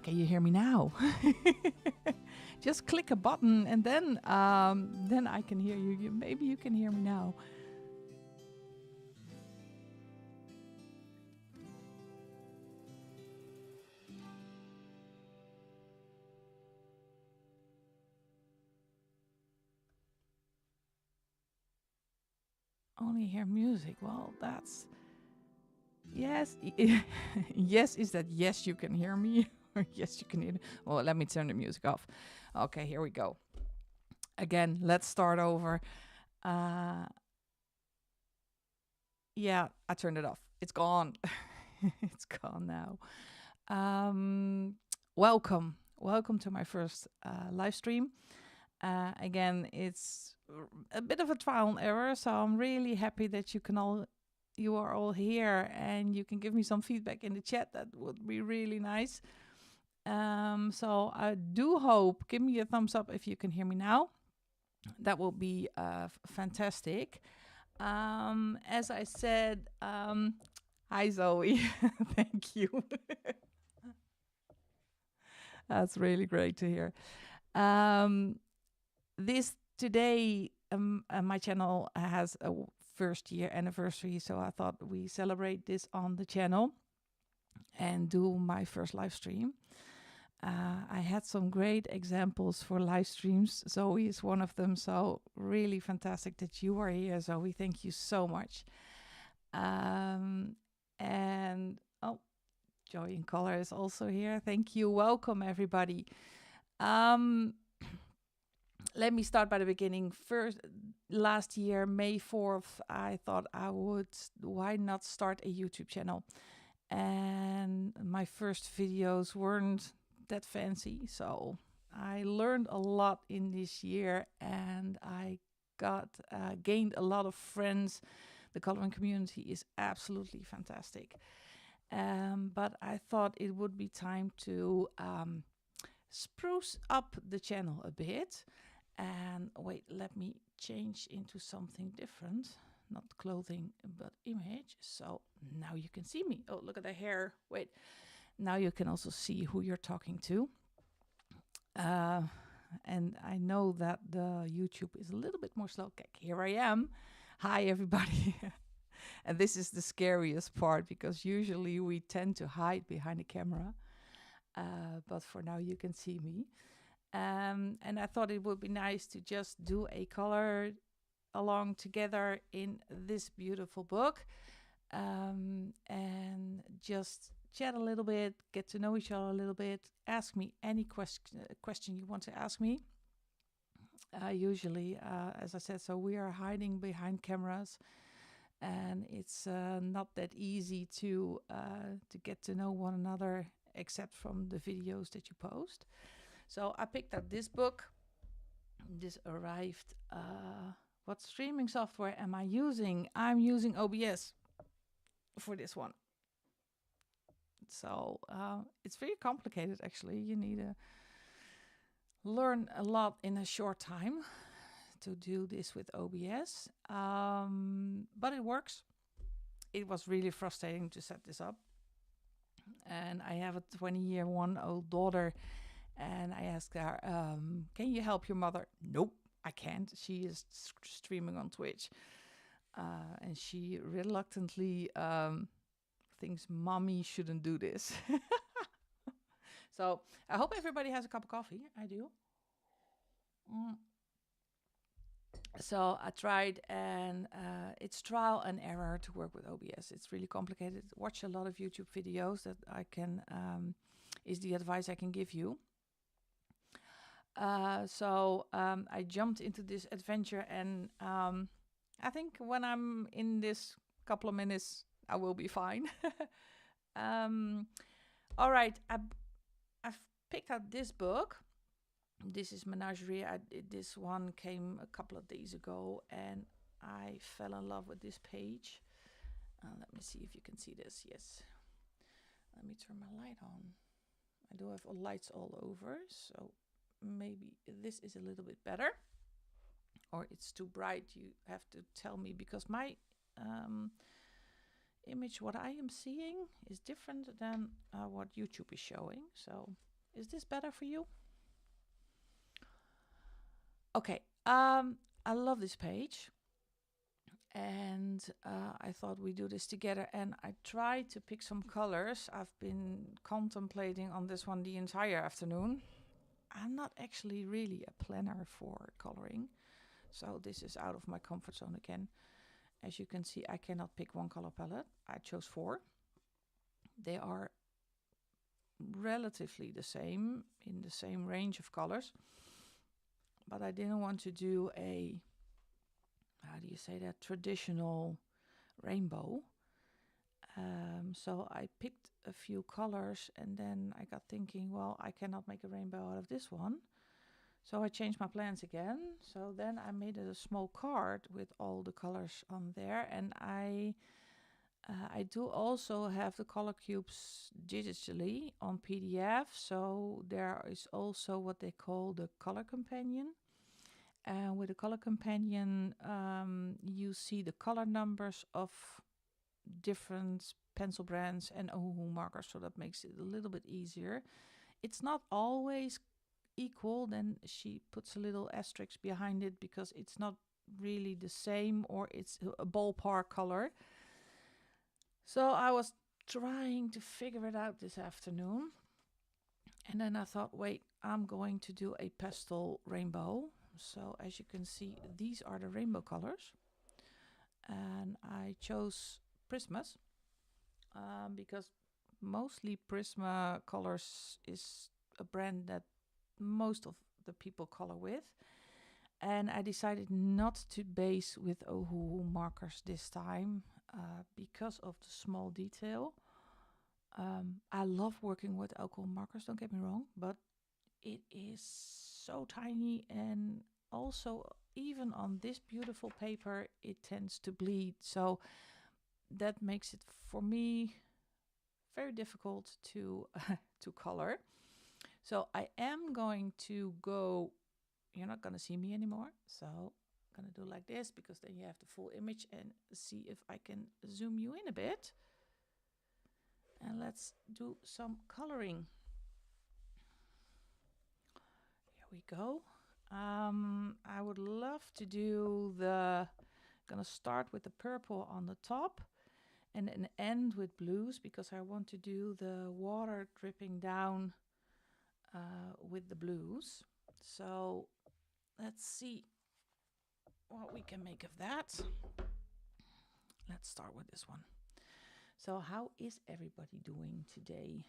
can you hear me now? Just click a button and then I can hear you. Maybe you can hear me now. Only hear music. Well, that's yes. Yes, is that yes? You can hear me, or yes, you can hear. Well, let me turn the music off. Okay, here we go. Again, let's start over. Yeah, I turned it off. It's gone. It's gone now. Welcome to my first live stream. Again, it's a bit of a trial and error, so I'm really happy that you are all here and you can give me some feedback in the chat. That would be really nice. So I do hope, give me a thumbs up if you can hear me now. That will be fantastic. As I said, hi Zoe, thank you. That's really great to hear. This today, my channel has a first year anniversary, so I thought we celebrate this on the channel and do my first live stream. I had some great examples for live streams. Zoe is one of them, so really fantastic that you are here, Zoe. Thank you so much. And oh, Joy in Color is also here. Thank you. Welcome, everybody. Let me start by the beginning. First, last year, May 4th, I thought why not start a YouTube channel? And my first videos weren't that fancy, so I learned a lot in this year, and I gained a lot of friends. The coloring community is absolutely fantastic. But I thought it would be time to spruce up the channel a bit. And wait, let me change into something different. Not clothing, but image. So now you can see me. Oh, look at the hair. Wait, now you can also see who you're talking to. And I know that the YouTube is a little bit more slow. Okay, here I am. Hi, everybody. And this is the scariest part because usually we tend to hide behind the camera. But for now you can see me. And I thought it would be nice to just do a color along together in this beautiful book, and just chat a little bit, get to know each other a little bit, ask me any question you want to ask me. Usually, as I said, so we are hiding behind cameras, and it's not that easy to get to know one another except from the videos that you post. So I picked up this book. This arrived. What streaming software am I using? I'm using OBS for this one. So it's very complicated, actually. You need to learn a lot in a short time to do this with OBS. But it works. It was really frustrating to set this up. And I have a 20-year-old daughter. And I asked her, can you help your mother? Nope, I can't. She is streaming on Twitch. And she reluctantly thinks mommy shouldn't do this. So I hope everybody has a cup of coffee. I do. So I tried, and it's trial and error to work with OBS. It's really complicated. Watch a lot of YouTube videos. That I can is the advice I can give you. So I jumped into this adventure, and I think when I'm in this couple of minutes, I will be fine. All right, I've picked out this book. This is Menagerie. This one came a couple of days ago, and I fell in love with this page. Let me see if you can see this. Yes. Let me turn my light on. I do have lights all over, so maybe this is a little bit better, or it's too bright. You have to tell me, because my image, what I am seeing, is different than what YouTube is showing. So Is this better for you? Okay. I love this page. And I thought we do this together, and I tried to pick some colors. I've been contemplating on this one the entire afternoon. I'm not actually really a planner for coloring, so this is out of my comfort zone again. As you can see, I cannot pick one color palette. I chose 4. They are relatively the same, in the same range of colors, but I didn't want to do a, how do you say that, traditional rainbow. So I picked a few colors, and then I got thinking, well, I cannot make a rainbow out of this one. So I changed my plans again. So then I made a small card with all the colors on there, and I do also have the color cubes digitally on PDF. So there is also what they call the color companion. And with the color companion, you see the color numbers of different pencil brands and OHUHU markers, so that makes it a little bit easier. It's not always equal, then she puts a little asterisk behind it because it's not really the same, or it's a ballpark color. So I was trying to figure it out this afternoon, and then I thought, wait, I'm going to do a pastel rainbow. So as you can see, these are the rainbow colors, and I chose Prismas because mostly Prisma Colors is a brand that most of the people color with. And I decided not to base with OHUHU markers this time because of the small detail. I love working with alcohol markers, don't get me wrong, but it is so tiny, and also even on this beautiful paper it tends to bleed, so that makes it for me very difficult to to color. So I am going to go, you're not going to see me anymore, so I'm going to do like this because then you have the full image, and see if I can zoom you in a bit. And let's do some coloring. Here we go. I would love to do gonna start with the purple on the top and then end with blues, because I want to do the water dripping down with the blues. So let's see what we can make of that. Let's start with this one. So how is everybody doing today?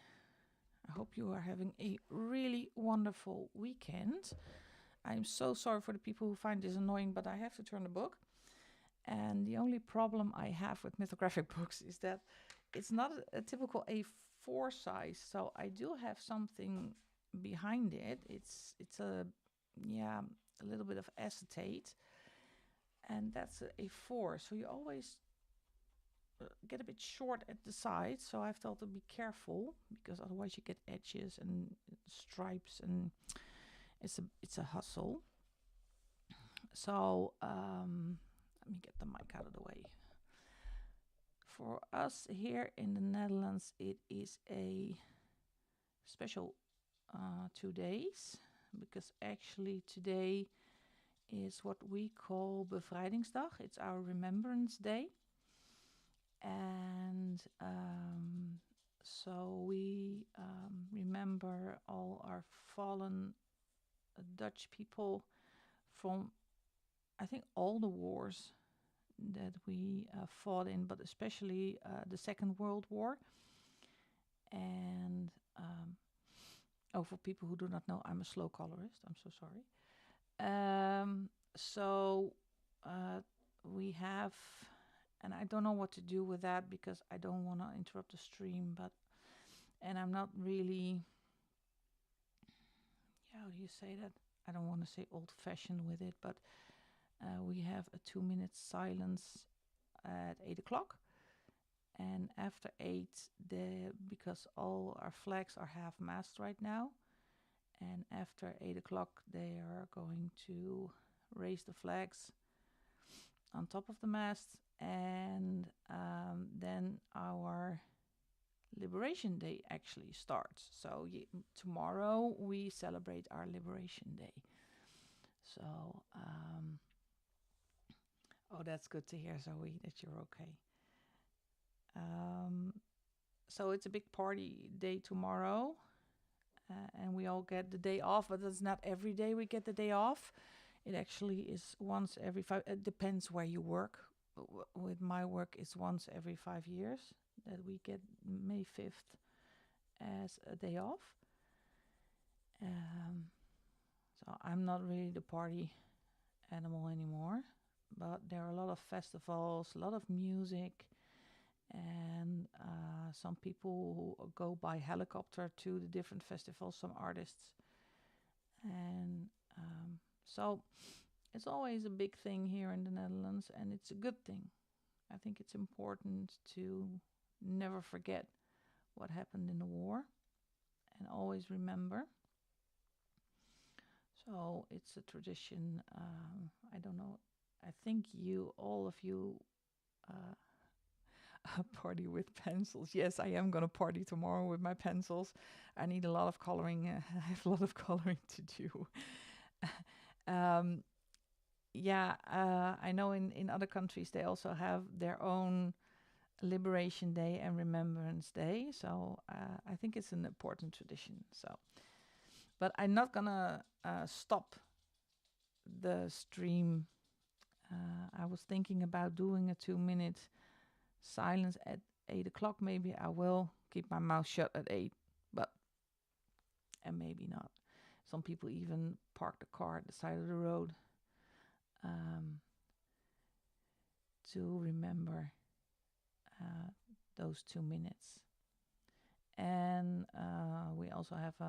I hope you are having a really wonderful weekend. I'm so sorry for the people who find this annoying, but I have to turn the book. And the only problem I have with mythographic books is that it's not a typical A4 size. So I do have something behind it. It's a little bit of acetate, and that's a A4. So you always get a bit short at the sides. So I've thought to be careful, because otherwise you get edges and stripes, and it's a hustle. So let me get the mic out of the way. For us here in the Netherlands, it is a special 2 days, because actually today is what we call Bevrijdingsdag. It's our Remembrance Day. And so we remember all our fallen Dutch people from, I think, all the wars that we fought in, but especially the Second World War. And for people who do not know, I'm a slow colorist. I'm so sorry. So we have, and I don't know what to do with that because I don't want to interrupt the stream, and I'm not really, how do you say that? I don't want to say old-fashioned with it, but we have a 2-minute silence at 8 o'clock. And after 8, because all our flags are half-mast right now, and after 8 o'clock, they are going to raise the flags on top of the mast, and then our Liberation Day actually starts. So tomorrow we celebrate our Liberation Day. So, oh, that's good to hear, Zoe, that you're okay. So it's a big party day tomorrow, and we all get the day off, but it's not every day we get the day off. It actually is once every 5. It depends where you work. With my work, it's once every 5 years that we get May 5th as a day off. So I'm not really the party animal anymore, but there are a lot of festivals, a lot of music, and some people who go by helicopter to the different festivals, some artists. And so it's always a big thing here in the Netherlands, and it's a good thing. I think it's important to never forget what happened in the war and always remember. So it's a tradition. I don't know. I think all of you, party with pencils. Yes, I am going to party tomorrow with my pencils. I need a lot of coloring. I have a lot of coloring to do. I know in other countries they also have their own Liberation Day and Remembrance Day. So I think it's an important tradition. So, but I'm not gonna stop the stream. I was thinking about doing a 2-minute silence at 8 o'clock. Maybe I will keep my mouth shut at 8, and maybe not. Some people even park the car at the side of the road to remember those 2 minutes. And we also have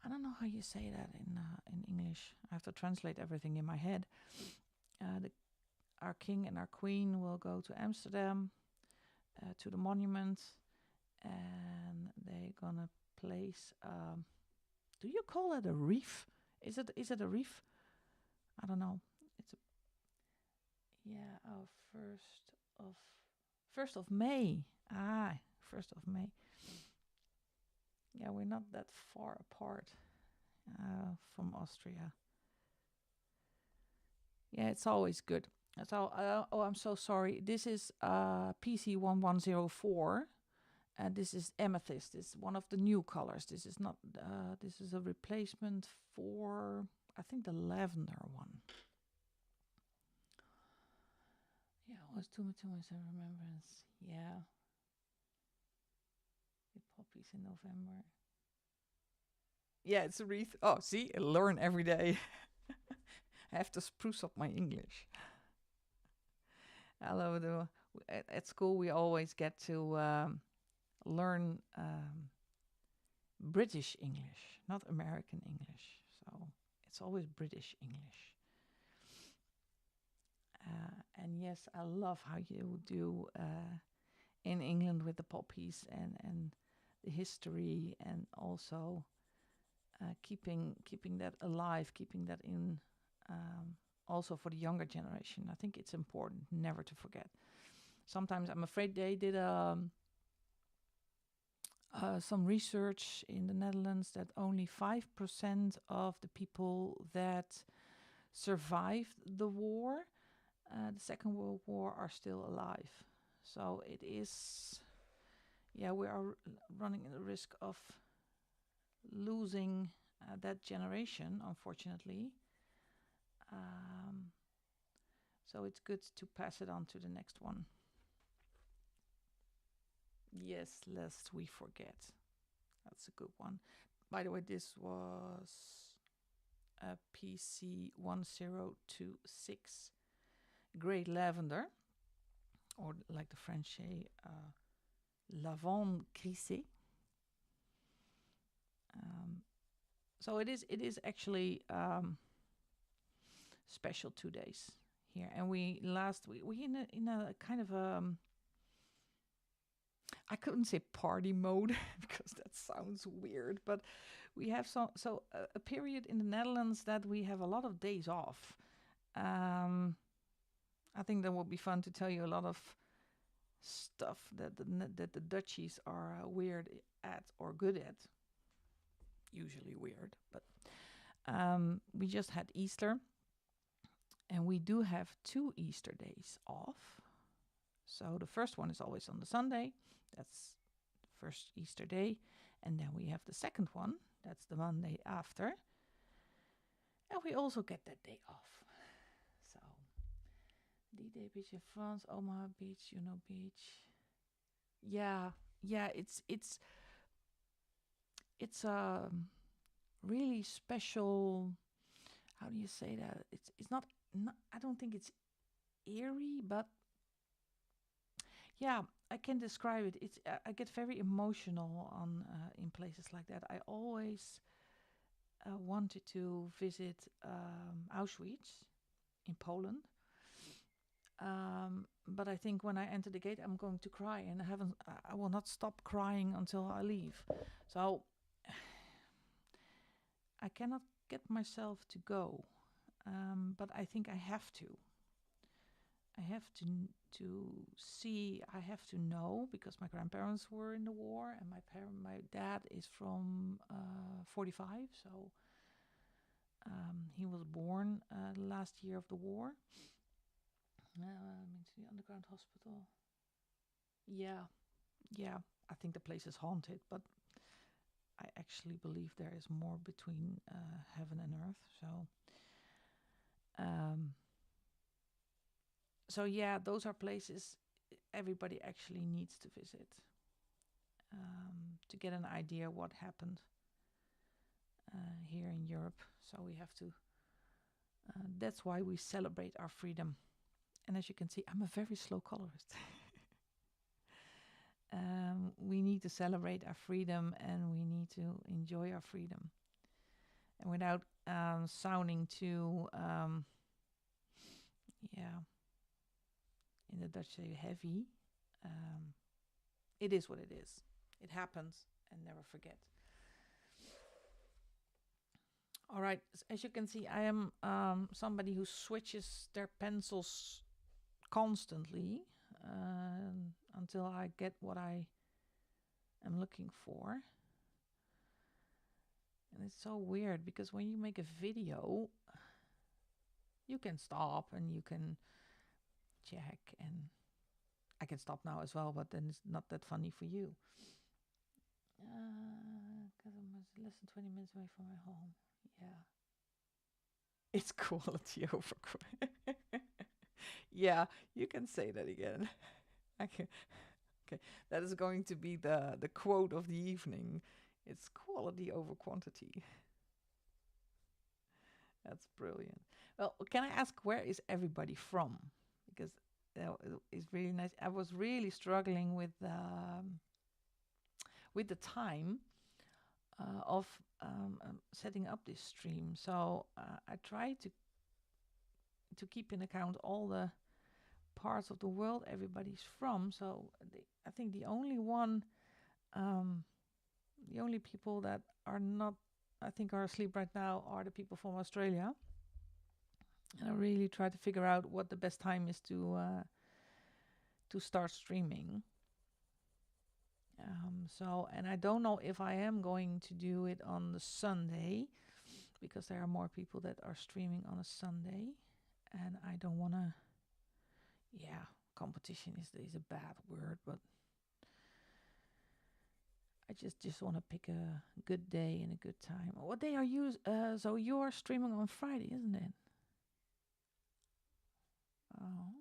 I don't know how you say that in English. I have to translate everything in my head. Our king and our queen will go to Amsterdam to the monument, and they're gonna place. Do you call it a reef? Is it a reef? I don't know. It's first of May. 1st of May. Yeah, we're not that far apart from Austria. Yeah, it's always good. So, I'm so sorry. This is PC 1104. This is amethyst. It's one of the new colors. This is not. This is a replacement for, I think, the lavender one. Yeah, it was too much remembrance. Yeah. The poppies in November. Yeah, it's a wreath. Oh, see, I learn every day. I have to spruce up my English. At school we always get to learn British English, not American English. So it's always British English. And yes, I love how you do in England with the poppies and the history, and also keeping that alive, keeping that in. Also for the younger generation, I think it's important never to forget. Sometimes I'm afraid they did some research in the Netherlands that only 5% of the people that survived the war, the Second World War, are still alive. So it is, we are running the risk of losing that generation, unfortunately. So it's good to pass it on to the next one. Yes, lest we forget. That's a good one. By the way, this was a PC 1026 Great Lavender, or like the French say, Lavande Crissé. So it is actually special 2 days here, and we in a kind of I couldn't say party mode because that sounds weird, but we have a period in the Netherlands that we have a lot of days off. I think that will be fun to tell you a lot of stuff that the Dutchies are weird at or good at. Usually weird, but we just had Easter, and we do have 2 Easter days off. So the first one is always on the Sunday. That's the first Easter day. And then we have the second one. That's the Monday after. And we also get that day off. So, D-Day Beach in France, Omaha Beach, Juno Beach. Yeah, it's a really special. How do you say that? It's not. I don't think it's eerie, but yeah, I can describe it. It's I get very emotional on in places like that. I always wanted to visit Auschwitz in Poland. But I think when I enter the gate, I'm going to cry, and I will not stop crying until I leave. So I cannot get myself to go, but I think I have to. I have to see. I have to know, because my grandparents were in the war, and my dad is from 45, so he was born the last year of the war. Into the underground hospital. Yeah. I think the place is haunted, but I actually believe there is more between heaven and earth. So yeah, those are places everybody actually needs to visit to get an idea what happened here in Europe. So we have to. That's why we celebrate our freedom. And as you can see, I'm a very slow colorist. We need to celebrate our freedom, and we need to enjoy our freedom. And without sounding too, in the Dutch say heavy, it is what it is. It happens, and never forget. All right, as you can see, I am somebody who switches their pencils constantly until I get what I am looking for. And it's so weird, because when you make a video, you can stop and you can check, and I can stop now as well, but then it's not that funny for you. Because I'm less than 20 minutes away from my home. Yeah. It's quality over quantity. Yeah, you can say that again. Okay, that is going to be the quote of the evening. It's quality over quantity. That's brilliant. Well, can I ask, where is everybody from? Because it's really nice. I was really struggling with the time of setting up this stream. So I tried to keep in account all the parts of the world everybody's from. So I think the only people that are not, I think, are asleep right now are the people from Australia. And I really try to figure out what the best time is to start streaming. And I don't know if I am going to do it on the Sunday, because there are more people that are streaming on a Sunday, and I don't want to. Yeah, competition is a bad word, but I just want to pick a good day and a good time. What day are you? So you are streaming on Friday, isn't it? Oh,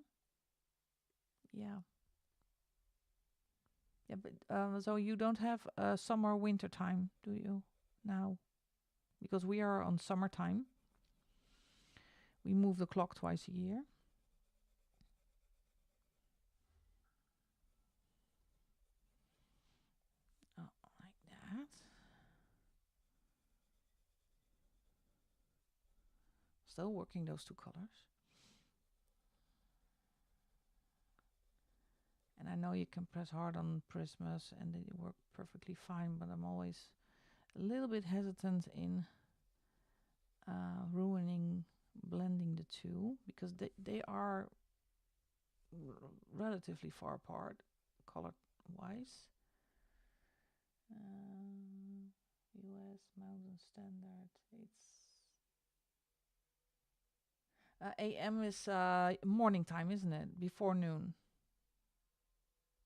yeah. Yeah, but so you don't have summer winter time, do you now? Because we are on summertime. We move the clock twice a year. Oh, like that. Still working those 2 colors. And I know you can press hard on Prismas and they work perfectly fine, but I'm always a little bit hesitant in blending the 2, because they are relatively far apart. color wise. US Mountain Standard. It's AM is morning time, isn't it? Before noon.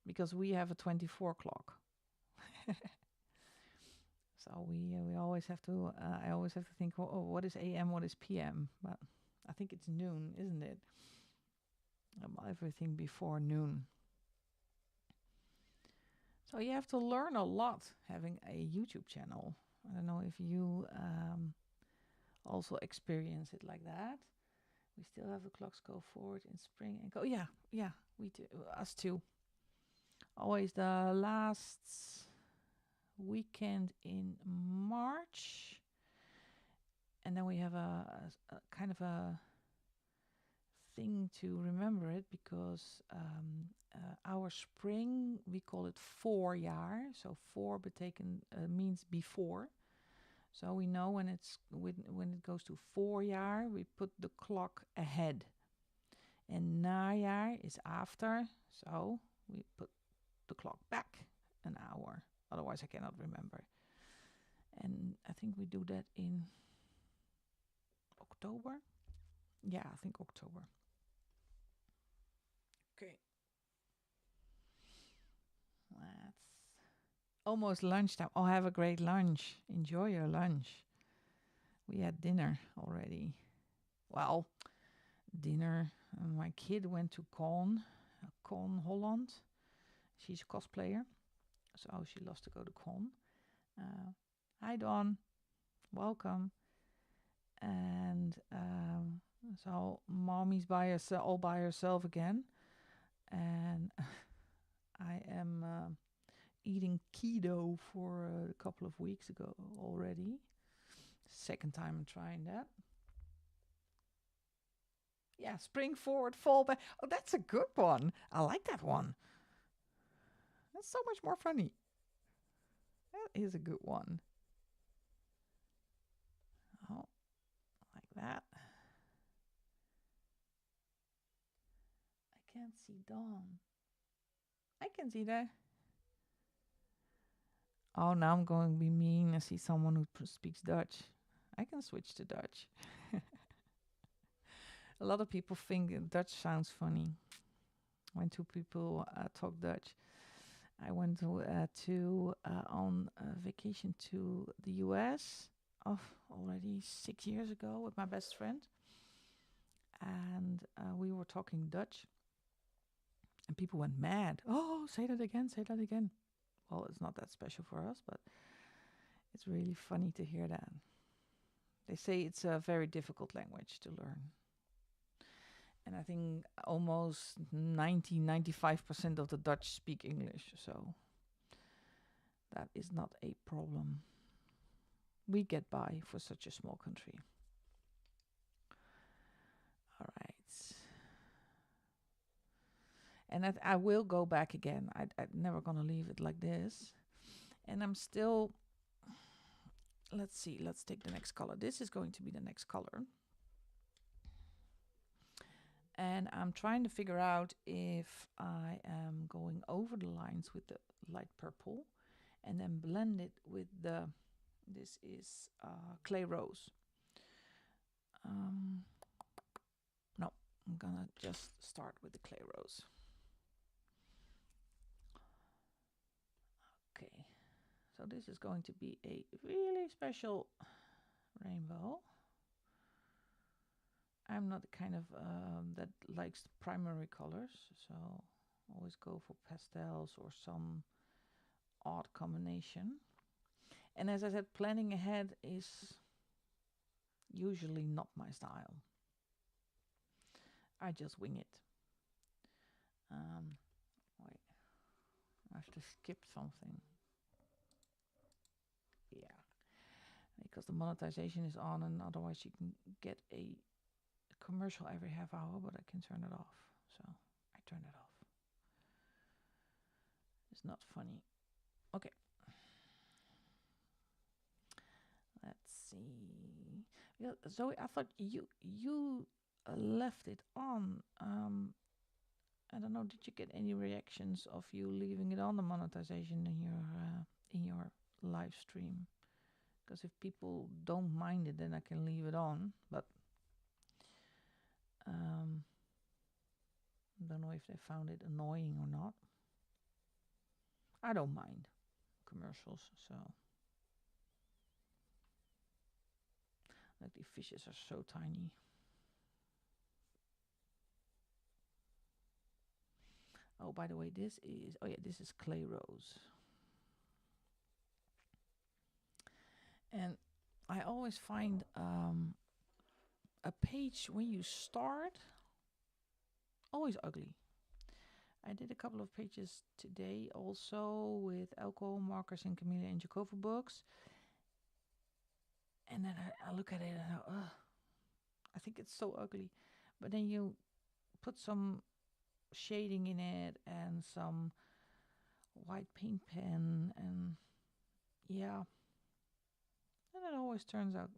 Because we have a 24 clock. So we always have to. I always have to think. Oh, what is AM? What is PM? But I think it's noon, isn't it? Everything before noon. So you have to learn a lot having a YouTube channel. I don't know if you also experience it like that. We still have the clocks go forward in spring and go. Yeah, we do. Us too. Always the last weekend in March. And then we have a kind of a thing to remember it because our spring, we call it voorjaar. So voor means before. So we know when it goes to voorjaar, we put the clock ahead. And najaar is after, so we put the clock back an hour. Otherwise, I cannot remember. And I think we do that in October. Yeah, I think October. Okay. That's almost lunchtime. Oh, have a great lunch. Enjoy your lunch. We had dinner already. Well, dinner. My kid went to Con Holland. She's a cosplayer, so she loves to go to Con. Hi, Dawn. Welcome. And so mommy's all by herself again. And I am eating keto for a couple of weeks ago already. Second time I'm trying that. Yeah, spring forward, fall back. Oh, that's a good one. I like that one. That's so much more funny. That is a good one. Oh, like that. I can't see Dawn. I can see that. Oh, now I'm going to be mean. I see someone who speaks Dutch. I can switch to Dutch. A lot of people think Dutch sounds funny when two people talk Dutch. I went on vacation to the US already 6 years ago with my best friend. And we were talking Dutch. And people went mad. Oh, say that again, say that again. Well, it's not that special for us, but it's really funny to hear that. They say it's a very difficult language to learn. And I think almost 95% of the Dutch speak English, so that is not a problem. We get by for such a small country. All right. And I will go back again. I'm never going to leave it like this. And I'm still... Let's see. Let's take the next color. This is going to be the next color. And I'm trying to figure out if I am going over the lines with the light purple and then blend it with the... This is clay rose. No, I'm going to just start with the clay rose. Okay, so this is going to be a really special rainbow. I'm not the kind of that likes the primary colors, so always go for pastels or some odd combination. And as I said, planning ahead is usually not my style. I just wing it. Wait, I have to skip something. Yeah, because the monetization is on, and otherwise you can get a commercial every half hour, but I can turn it off. So I turn it off. It's not funny. Okay. Let's see. Yeah, Zoe, I thought you left it on. I don't know. Did you get any reactions of you leaving it on the monetization in your live stream? Because if people don't mind it, then I can leave it on. But don't know if they found it annoying or not. I don't mind commercials, so like the fishes are so tiny. Oh, by the way, this is clay rose. And I always find a page when you start always ugly. I did a couple of pages today also with alcohol markers and Camilla and Jacovo books. And then I look at it and I think it's so ugly. But then you put some shading in it and some white paint pen and yeah. And it always turns out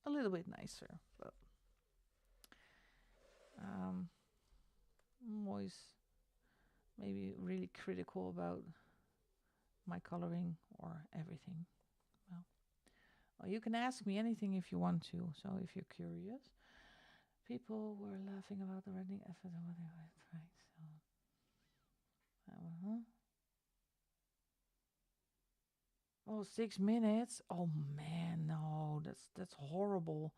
a little bit nicer. But I'm always maybe really critical about my coloring or everything. Well, you can ask me anything if you want to. So if you're curious, people were laughing about the rendering effort and what they were right. So, oh, 6 minutes. Oh man, no, that's horrible.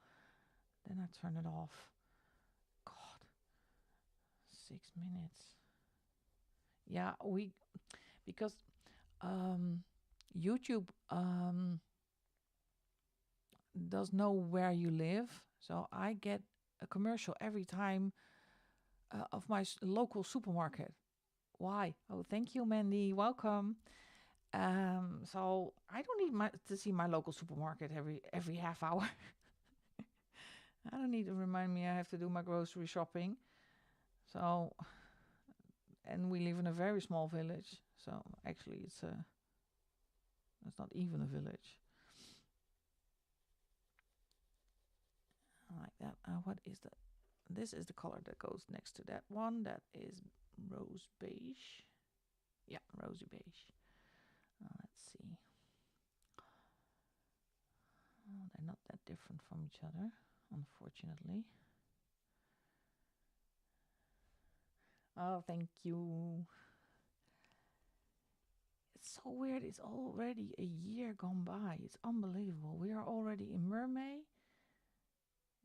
Then I turn it off. God, 6 minutes. Yeah, because YouTube does know where you live, so I get a commercial every time of my local supermarket. Why? Oh, thank you, Mandy. Welcome. So I don't need to see my local supermarket every half hour. I don't need to remind me I have to do my grocery shopping. So, and we live in a very small village. So actually, it's not even a village. I like that. What is that? This is the color that goes next to that one. That is rose beige. Yeah, rosy beige. Let's see. Oh, they're not that different from each other, unfortunately. Oh, thank you. It's so weird. It's already a year gone by. It's unbelievable. We are already in Mermaid.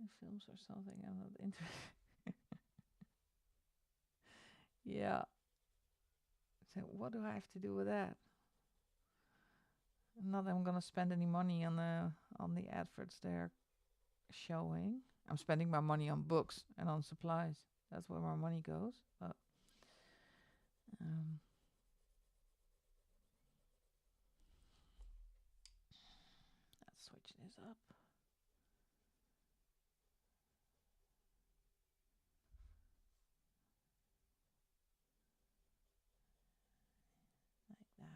In films or something. I'm not interested. Yeah. So what do I have to do with that? Not that I'm gonna spend any money on the adverts they're showing. I'm spending my money on books and on supplies. That's where my money goes. But let's switch this up. Like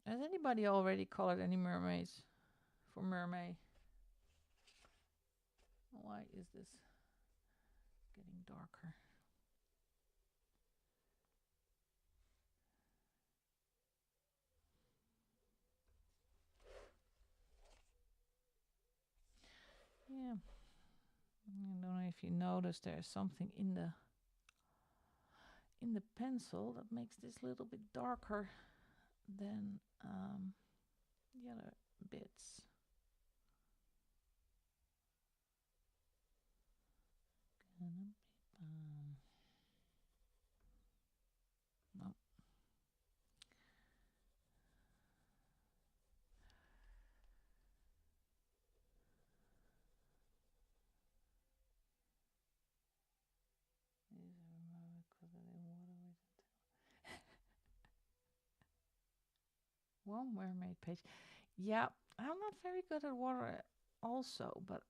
that. Has anybody already colored any mermaids for Mermaid? Why is this getting darker? Yeah. I don't know if you notice there's something in the pencil that makes this a little bit darker than the other bits. No. One mermaid page. Yeah, I'm not very good at water also, but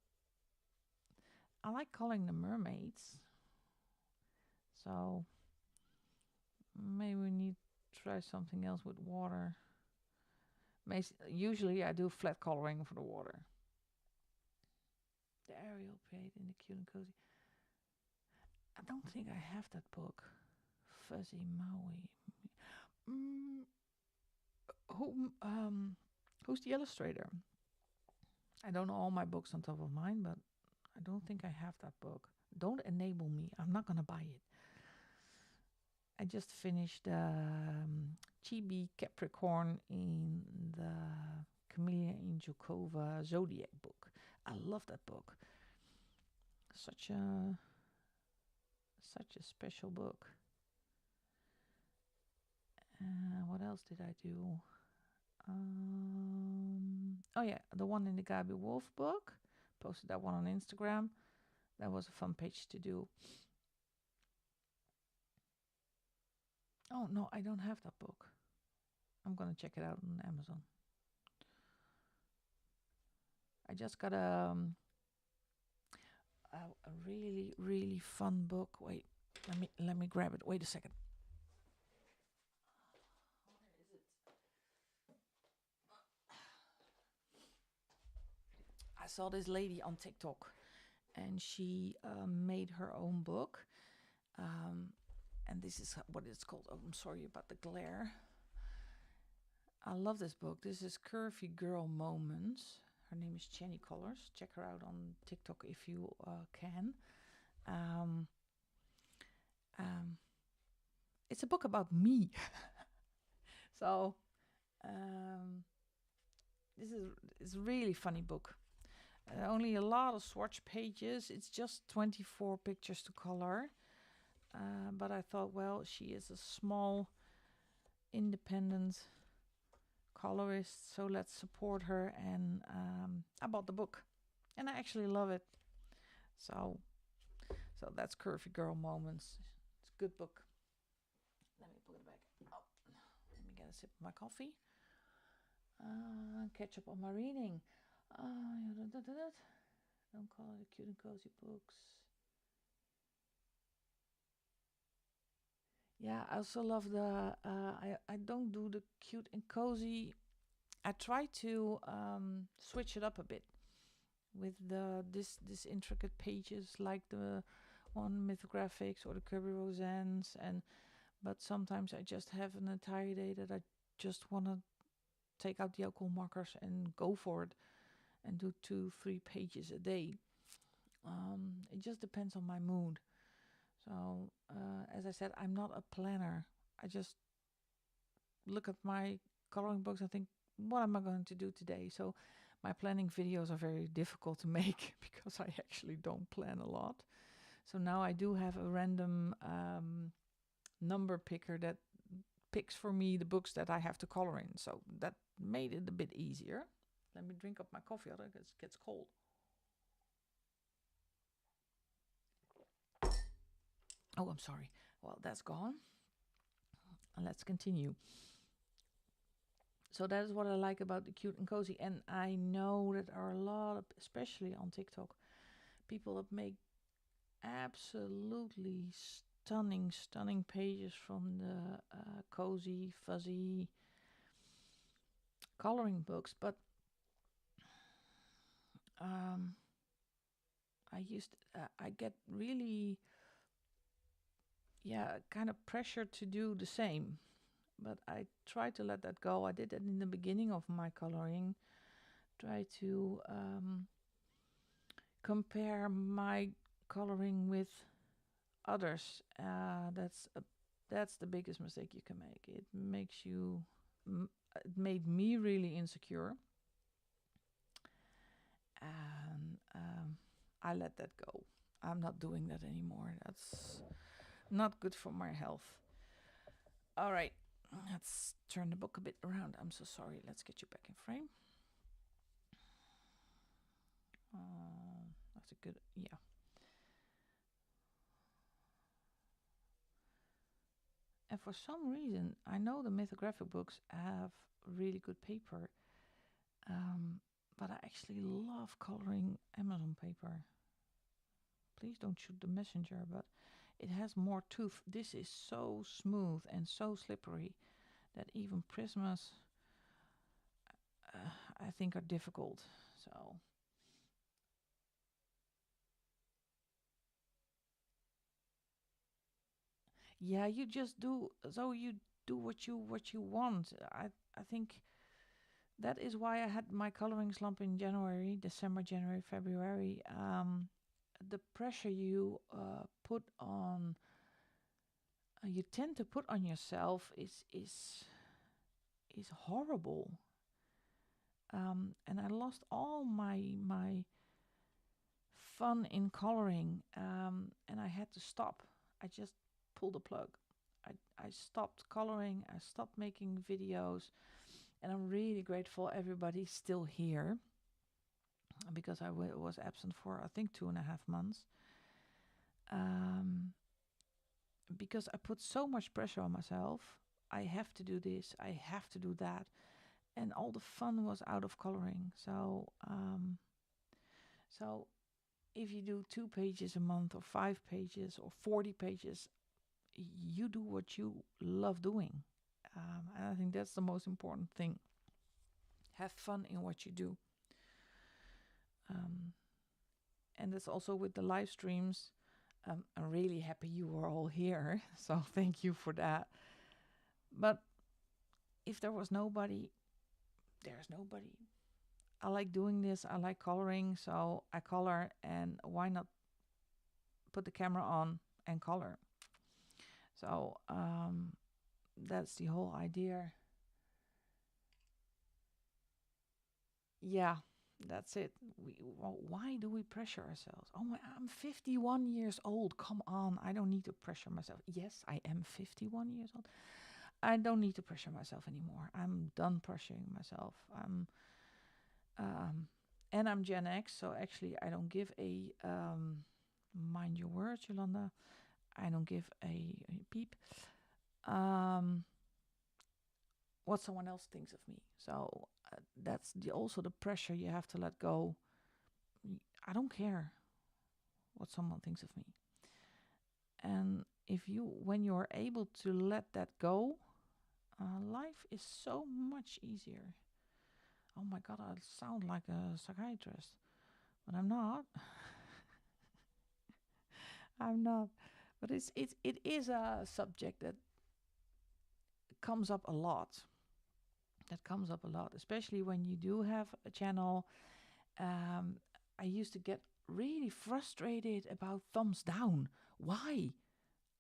I like coloring the mermaids. So maybe we need to try something else with water. Usually I do flat coloring for the water. The Ariel page in the cute and cozy. I don't think I have that book. Fuzzy Maui. Mm, who's the illustrator? I don't know all my books on top of mind, but I don't think I have that book. Don't enable me. I'm not gonna buy it. I just finished Chibi Capricorn in the Camellia Angelkova Zodiac book. I love that book. Such a special book. What else did I do? Oh yeah, the one in the Gabi Wolf book. Posted that one on Instagram. That was a fun page to do. Oh no, I don't have that book. I'm gonna check it out on Amazon. I just got a really fun book. Wait, let me grab it. Wait a second. Where is it? I saw this lady on TikTok, and she made her own book. And this is what it's called. Oh, I'm sorry about the glare. I love this book. This is Curvy Girl Moments. Her name is Jenny Colors. Check her out on TikTok if you can. It's a book about me. So this is a really funny book. Only a lot of swatch pages. It's just 24 pictures to color. But I thought, well, she is a small, independent colorist, so let's support her. And I bought the book, and I actually love it. So that's Curvy Girl Moments. It's a good book. Let me put it back. Oh, let me get a sip of my coffee. Catch up on my reading. Don't call it cute and cozy books. Yeah, I also love the. I don't do the cute and cozy. I try to switch it up a bit with this intricate pages like the one Mythographics or the Kirby Roseannes, but sometimes I just have an entire day that I just want to take out the alcohol markers and go for it and do 2-3 pages a day. It just depends on my mood. So as I said, I'm not a planner. I just look at my coloring books and think, what am I going to do today? So my planning videos are very difficult to make because I actually don't plan a lot. So now I do have a random number picker that picks for me the books that I have to color in. So that made it a bit easier. Let me drink up my coffee, otherwise it gets cold. Oh, I'm sorry. Well, that's gone. And let's continue. So that is what I like about the cute and cozy. And I know that there are a lot of, especially on TikTok, people that make absolutely stunning pages from the cozy, fuzzy coloring books. But I get really, kind of pressure to do the same. But I try to let that go. I did that in the beginning of my coloring. Try to compare my coloring with others. That's the biggest mistake you can make. It makes you. It made me really insecure, and I let that go. I'm not doing that anymore. That's not good for my health. All right, let's turn the book a bit around. I'm so sorry. Let's get you back in frame. That's a good, yeah. And for some reason, I know the Mythographic books have really good paper, but I actually love coloring Amazon paper. Please don't shoot the messenger, but it has more tooth. This is so smooth and so slippery that even Prismas, I think, are difficult. So yeah, you just do, so you do what you want. I think that is why I had my coloring slump in January, December, January, February. The pressure you put on, you tend to put on yourself is horrible. And I lost all my fun in coloring, and I had to stop. I just pulled the plug. I stopped coloring. I stopped making videos, and I'm really grateful everybody's still here because I was absent for I think 2.5 months. Um, because I put so much pressure on myself. I have to do this. I have to do that, and all the fun was out of coloring. So if you do 2 pages a month, or 5 pages, or 40 pages, you do what you love doing. And I think that's the most important thing. Have fun in what you do. Um, and that's also with the live streams. I'm really happy you are all here. So thank you for that. But if there was nobody, there's nobody. I like doing this. I like coloring. So I color. And why not put the camera on and color? So that's the whole idea. Yeah, that's it. Why do we pressure ourselves? Oh my, I'm 51 years old. Come on, I don't need to pressure myself. Yes, I am 51 years old. I don't need to pressure myself anymore. I'm done pressuring myself. Um, and I'm Gen X, so actually I don't give a mind your words, Jolanda. I don't give a peep. Um, what someone else thinks of me. So that's also the pressure you have to let go. I don't care what someone thinks of me. And when you're able to let that go, life is so much easier. Oh my God, I sound like a psychiatrist, but I'm not. I'm not. But it is a subject that comes up a lot. That comes up a lot, especially when you do have a channel. I used to get really frustrated about thumbs down. Why?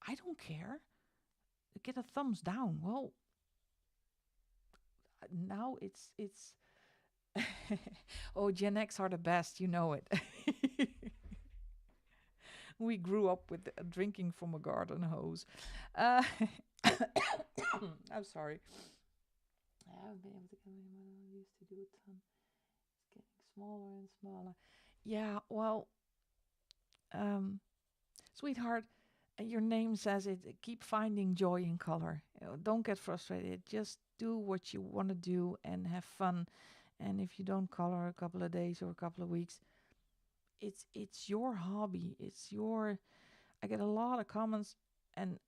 I don't care. Get a thumbs down. Well, now it's oh, Gen X are the best, you know it. We grew up with drinking from a garden hose. Uh, I'm sorry. I haven't been able to get what I used to do a ton. It's getting smaller and smaller. Yeah, well, sweetheart, your name says it. Keep finding joy in color. Don't get frustrated. Just do what you want to do and have fun. And if you don't color a couple of days or a couple of weeks, it's your hobby. It's your. I get a lot of comments and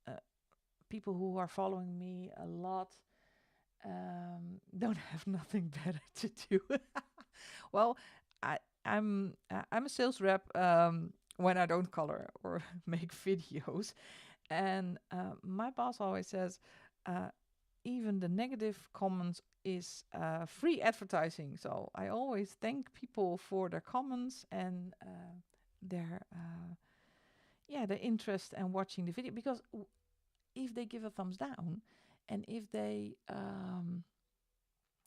people who are following me a lot don't have nothing better to do. Well, I'm a sales rep when I don't color or make videos, and my boss always says, even the negative comments is free advertising. So I always thank people for their comments and their their interest and watching the video, because if they give a thumbs down and if they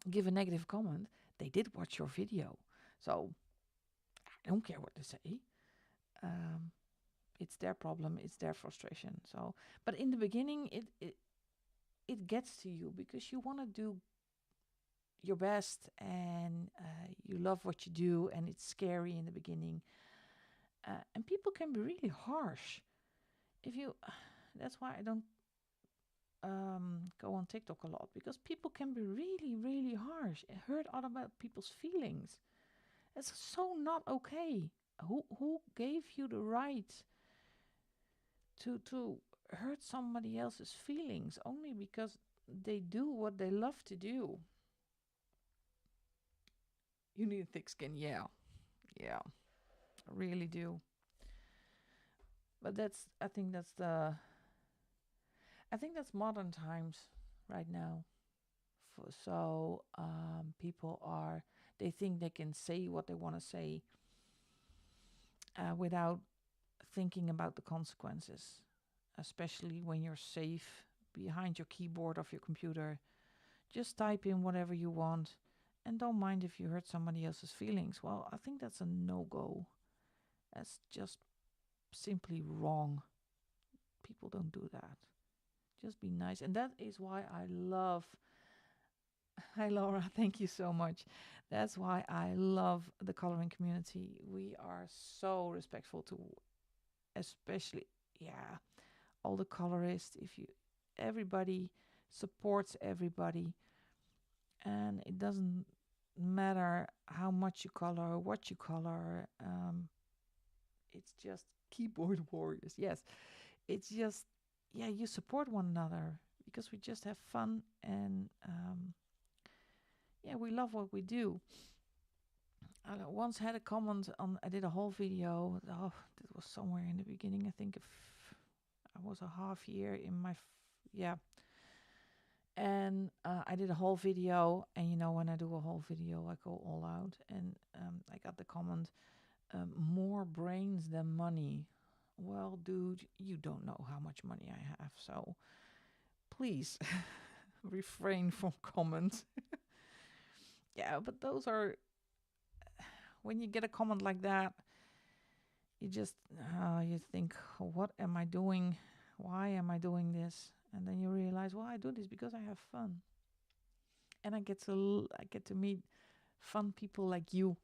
give a negative comment, they did watch your video. So I don't care what they say. Um, it's their problem. It's their frustration. So, but in the beginning, it gets to you because you want to do your best and you love what you do, and it's scary in the beginning. And people can be really harsh. If you, that's why I don't go on TikTok a lot, because people can be really, really harsh. It hurt other people's feelings. It's so not okay. Who gave you the right to hurt somebody else's feelings only because they do what they love to do? You need thick skin, yeah, yeah, I really do. But I think that's the I think that's modern times right now. So people are, they think they can say what they want to say without thinking about the consequences, especially when you're safe behind your keyboard of your computer. Just type in whatever you want and don't mind if you hurt somebody else's feelings. Well, I think that's a no-go. That's just simply wrong. People don't do that. Just be nice. And that is why I love. Hi, Laura. Thank you so much. That's why I love the coloring community. We are so respectful to, especially, yeah, all the colorists. Everybody supports everybody, and it doesn't matter how much you color, what you color. It's just keyboard warriors. Yes, it's just, yeah, you support one another because we just have fun, and yeah, we love what we do. I once had a comment on, I did a whole video. Oh, that was somewhere in the beginning. I think I was a half year in my, yeah. And I did a whole video, and you know, when I do a whole video, I go all out. And I got the comment, more brains than money. Well, dude, you don't know how much money I have, so please refrain from comments. Yeah, but those are, when you get a comment like that, you just, you think, what am I doing? Why am I doing this? And then you realize, well, I do this because I have fun. And I get to meet fun people like you.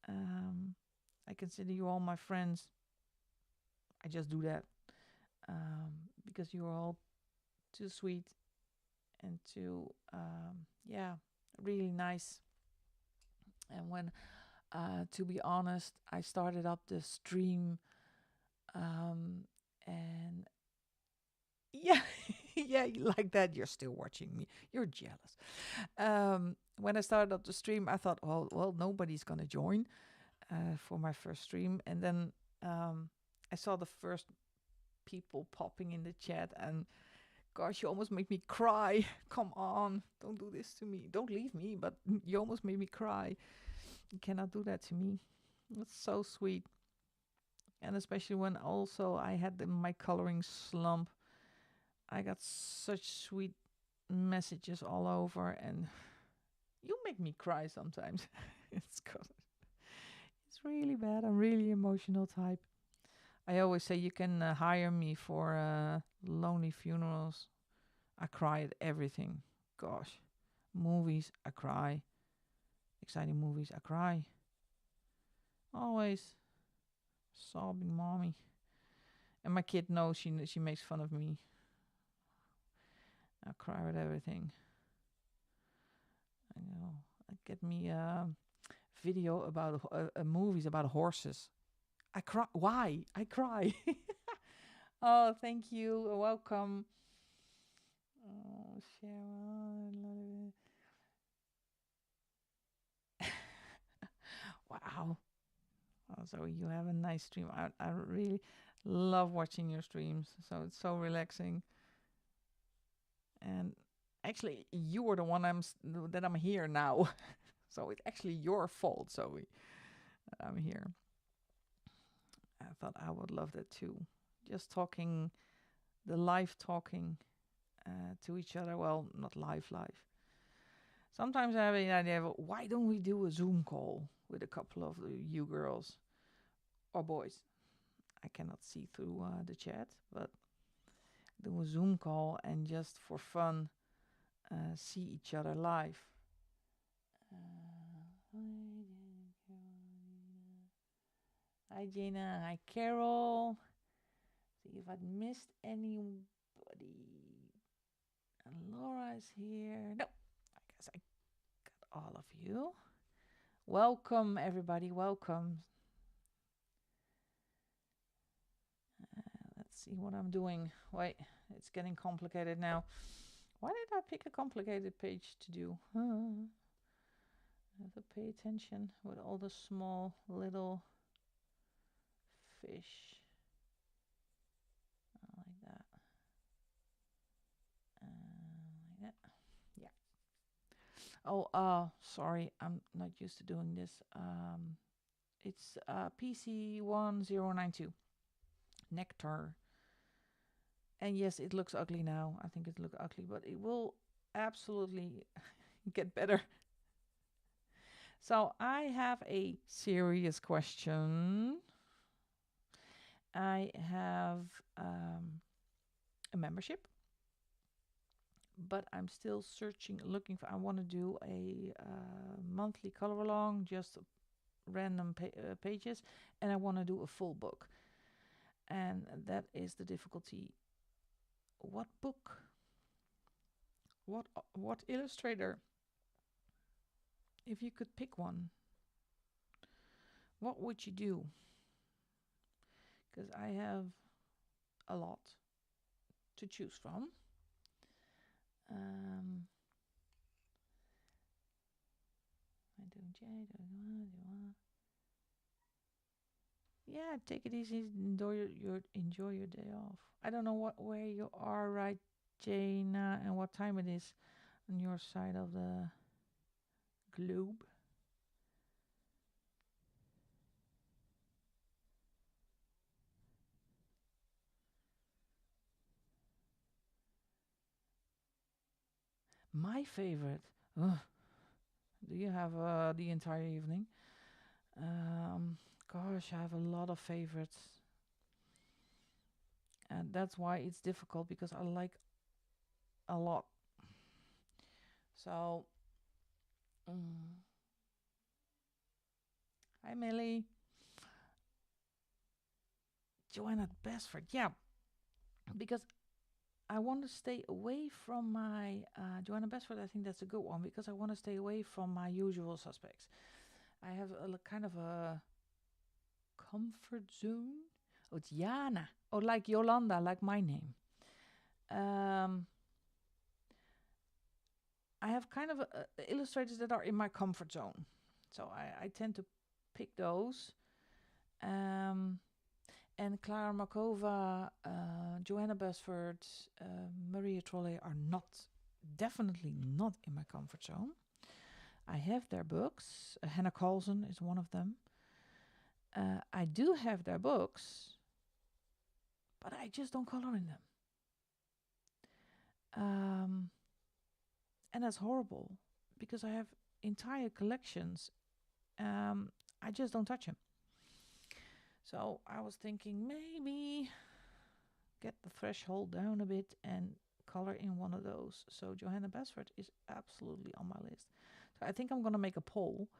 I consider you all my friends. I just do that because you're all too sweet and too, yeah, really nice. And when, to be honest, I started up the stream, and yeah, yeah, you like that. You're still watching me. You're jealous. When I started up the stream, I thought, oh, well, nobody's gonna join for my first stream, and then I saw the first people popping in the chat, and gosh, you almost made me cry. Come on, don't do this to me. Don't leave me, but you almost made me cry. You cannot do that to me. That's so sweet. And especially when also I had my coloring slump, I got such sweet messages all over, and you make me cry sometimes. It's really bad. I'm really emotional type. I always say you can hire me for lonely funerals. I cry at everything. Gosh, movies, I cry. Exciting movies, I cry. Always sobbing, mommy. And my kid knows, she makes fun of me. I cry with everything. I know. Get me a video about movies about horses. I cry. Why? I cry. Oh, thank you. Welcome. Oh, Sharon. Wow. Oh, so you have a nice stream. I really love watching your streams. So it's so relaxing. And actually, you were the one that I'm here now. So it's actually your fault, Zoe, that I'm here. I thought I would love that too. Just talking, the live talking to each other. Well, not live. Sometimes I have an idea of, why don't we do a Zoom call with a couple of you girls or boys? I cannot see through the chat, but do a Zoom call and just for fun see each other live. Hi, Jana. Hi, Carol. See if I'd missed anybody. Laura is here. No, I guess I got all of you. Welcome, everybody. Welcome. Let's see what I'm doing. Wait, it's getting complicated now. Why did I pick a complicated page to do? I have to pay attention with all the small little fish. I like that. Oh, sorry, I'm not used to doing this. It's PC1092 Nectar. And yes, it looks ugly now. I think it looks ugly, but it will absolutely get better. So I have a serious question. I have a membership, but I'm still searching, looking for. I want to do a monthly color along, just random pages, and I want to do a full book. And that is the difficulty. What book? What illustrator? If you could pick one, what would you do? Because I have a lot to choose from. I don't. Yeah, take it easy. Enjoy your day off. I don't know where you are, right, Jaina, and what time it is on your side of the globe. My favorite. Ugh, do you have the entire evening? Gosh, I have a lot of favorites, and that's why it's difficult because I like a lot. So, hi Millie, Joanna Besford. Yeah, because I want to stay away from my Joanna Besford. I think that's a good one because I want to stay away from my usual suspects. I have a kind of a comfort zone. Oh, it's Jana. Oh, like Jolanda, like my name. I have kind of illustrators that are in my comfort zone. So I tend to pick those. And Clara Markova, Joanna Besford, Maria Trolle are definitely not in my comfort zone. I have their books. Hannah Carlson is one of them. I do have their books, but I just don't color in them. And that's horrible because I have entire collections. I just don't touch them. So I was thinking maybe get the threshold down a bit and color in one of those. So Johanna Besford is absolutely on my list. So I think I'm going to make a poll.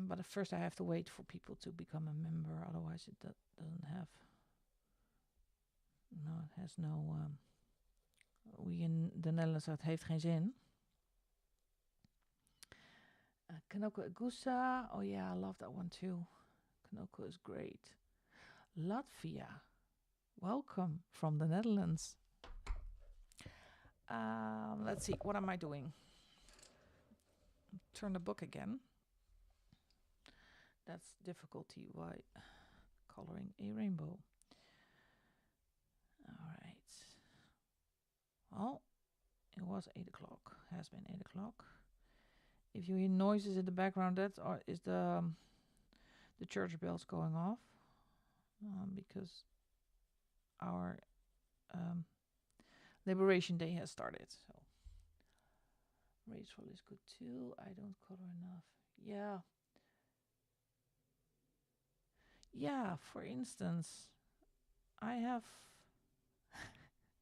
But at first I have to wait for people to become a member. Otherwise it doesn't have... No, it has no... we in the Netherlands, het heeft geen zin. Kanoko Agusa. Oh yeah, I love that one too. Kanoko is great. Latvia. Welcome from the Netherlands. Let's see, what am I doing? Turn the book again. That's difficulty. Why? Coloring a rainbow. All right. Well, it was 8 o'clock. Has been 8 o'clock. If you hear noises in the background, that is the church bells going off. Because our Liberation Day has started. So Rachel is good too. I don't color enough. Yeah. Yeah, for instance, I have...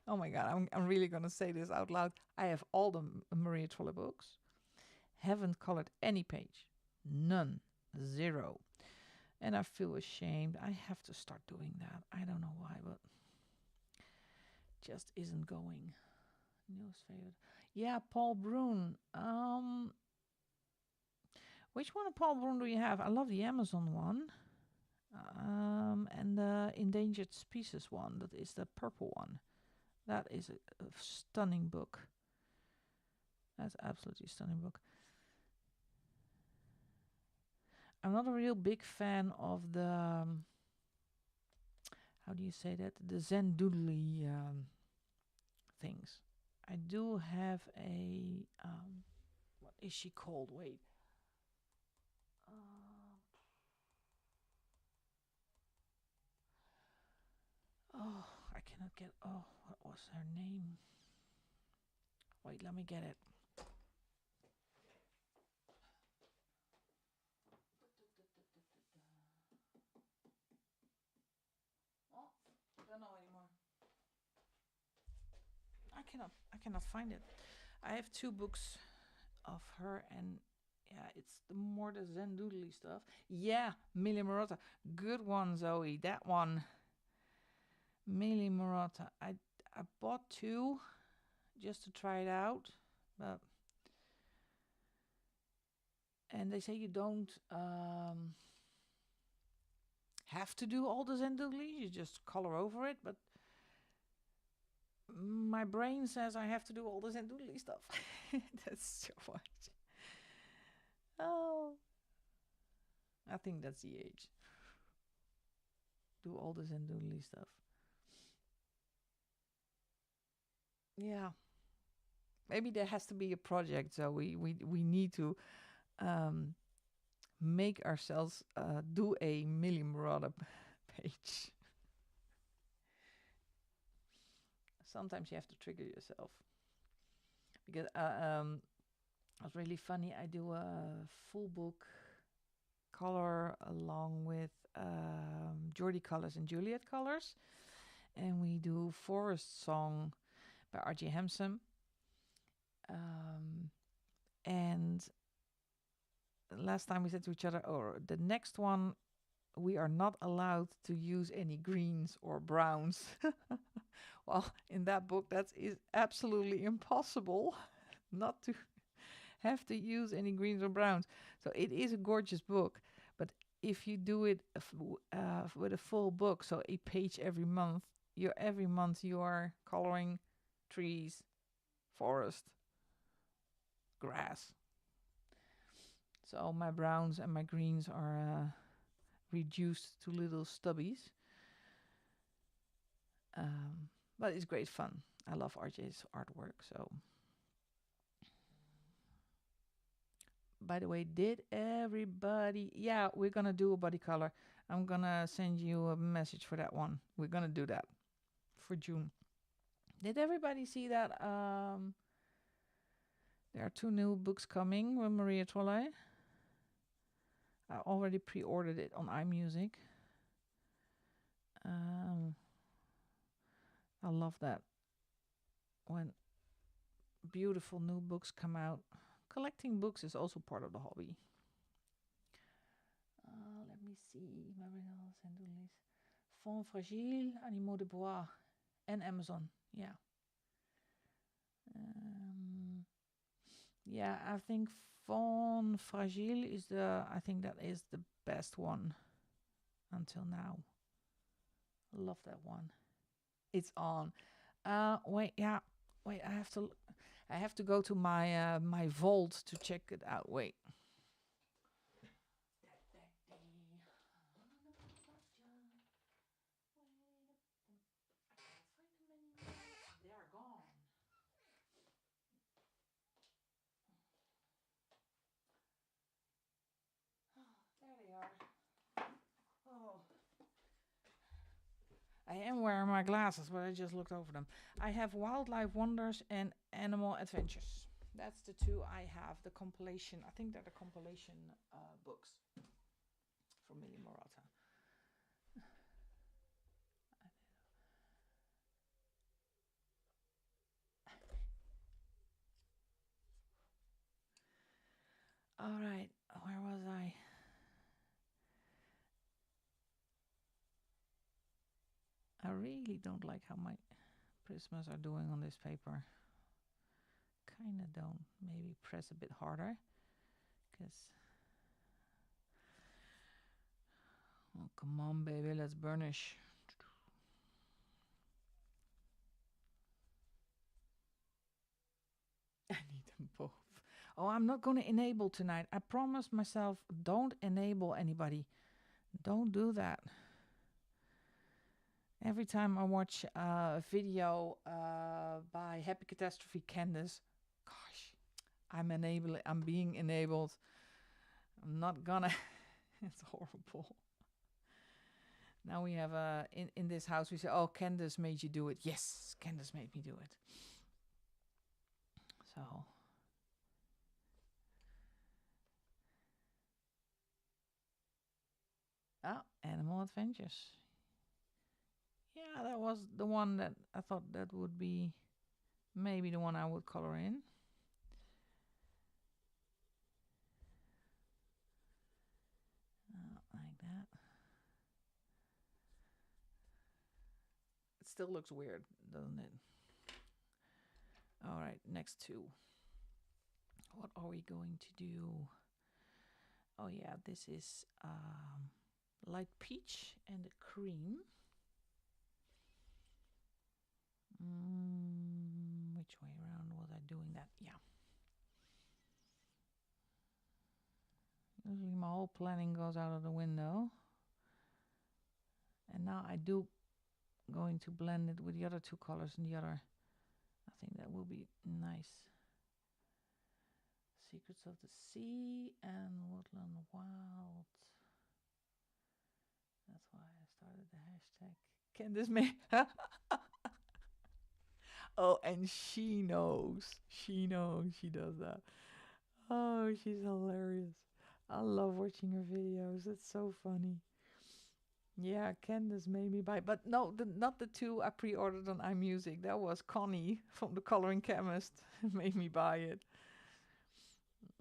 oh my god, I'm really gonna say this out loud. I have all the Maria Trolle books. Haven't colored any page. None. Zero. And I feel ashamed. I have to start doing that. I don't know why, but just isn't going. Newest favorite. Yeah, Paul Brun. Which one of Paul Brun do you have? I love the Amazon one. And the Endangered Species one. That is the purple one. That is a stunning book. That's absolutely stunning book. I'm not a real big fan of the... how do you say that? The Zen doodly things. I do have a, what is she called? Wait. Oh, I cannot get, oh, what was her name? Wait, let me get it. Oh, don't know anymore. I cannot find it. I have 2 books of her, and yeah, it's more the Zen doodly stuff. Yeah, Millie Marotta. Good one, Zoe. That one. Millie Marotta. I bought 2 just to try it out, but and they say you don't have to do all the Zen doodly. You just color over it, but my brain says I have to do all the Zen doodly stuff. That's so much. Oh, I think that's the age. Do all the Zen doodly stuff. Yeah. Maybe there has to be a project, so we need to make ourselves do a Millie Marotta page. Sometimes you have to trigger yourself. Because it was really funny. I do a full book color along with Geordie Colors and Juliet Colors. And we do Forest Song by R.J. Hampson. And last time we said to each other, oh, the next one, we are not allowed to use any greens or browns. Well, in that book, that is absolutely impossible not to have to use any greens or browns. So it is a gorgeous book, but if you do it with a full book, so a page every month, every month you are coloring trees, forest, grass. So my browns and my greens are reduced to little stubbies. But it's great fun. I love RJ's artwork. So, by the way, did everybody? Yeah, we're gonna do a body color. I'm gonna send you a message for that one. We're gonna do that for June. Did everybody see that? There are 2 new books coming with Maria Trolle. I already pre-ordered it on iMusic. I love that when beautiful new books come out. Collecting books is also part of the hobby. Let me see. Marinals and Doodlies. Fond Fragile, Animaux de Bois, and Amazon. Yeah. Yeah, I think Fond Fragile is I think that is the best one until now. Love that one. It's on. Wait, I have to go to my my vault to check it out. Wait. They're gone. There they are. Oh. I am wearing my glasses, but I just looked over them. I have Wildlife Wonders and Animal Adventures. That's the 2 I have. The compilation. I think they're the compilation books from Millie Marotta. All right, where was I? I really don't like how my Prismas are doing on this paper. Kinda don't. Maybe press a bit harder. Because... Oh, come on, baby, let's burnish. I need them both. Oh, I'm not going to enable tonight. I promised myself, don't enable anybody. Don't do that. Every time I watch a video by Happy Catastrophe Candace, gosh, I'm being enabled. I'm not gonna. It's horrible. Now we have in this house we say, oh, Candace made you do it. Yes, Candace made me do it. So Animal Adventures. Yeah, that was the one that I thought that would be maybe the one I would color in. Like that. It still looks weird, doesn't it? All right, next two. What are we going to do? Oh yeah, this is light peach and a cream. Which way around was I doing that? Yeah. Usually my whole planning goes out of the window. And now I do going to blend it with the other two colors and the other. I think that will be nice. Secrets of the Sea and Woodland Wild. That's why I started the hashtag. Candace May. Oh, and she knows. She knows she does that. Oh, she's hilarious. I love watching her videos. It's so funny. Yeah, Candace made me buy. But no, not the two I pre-ordered on iMusic. That was Connie from the Coloring Chemist made me buy it.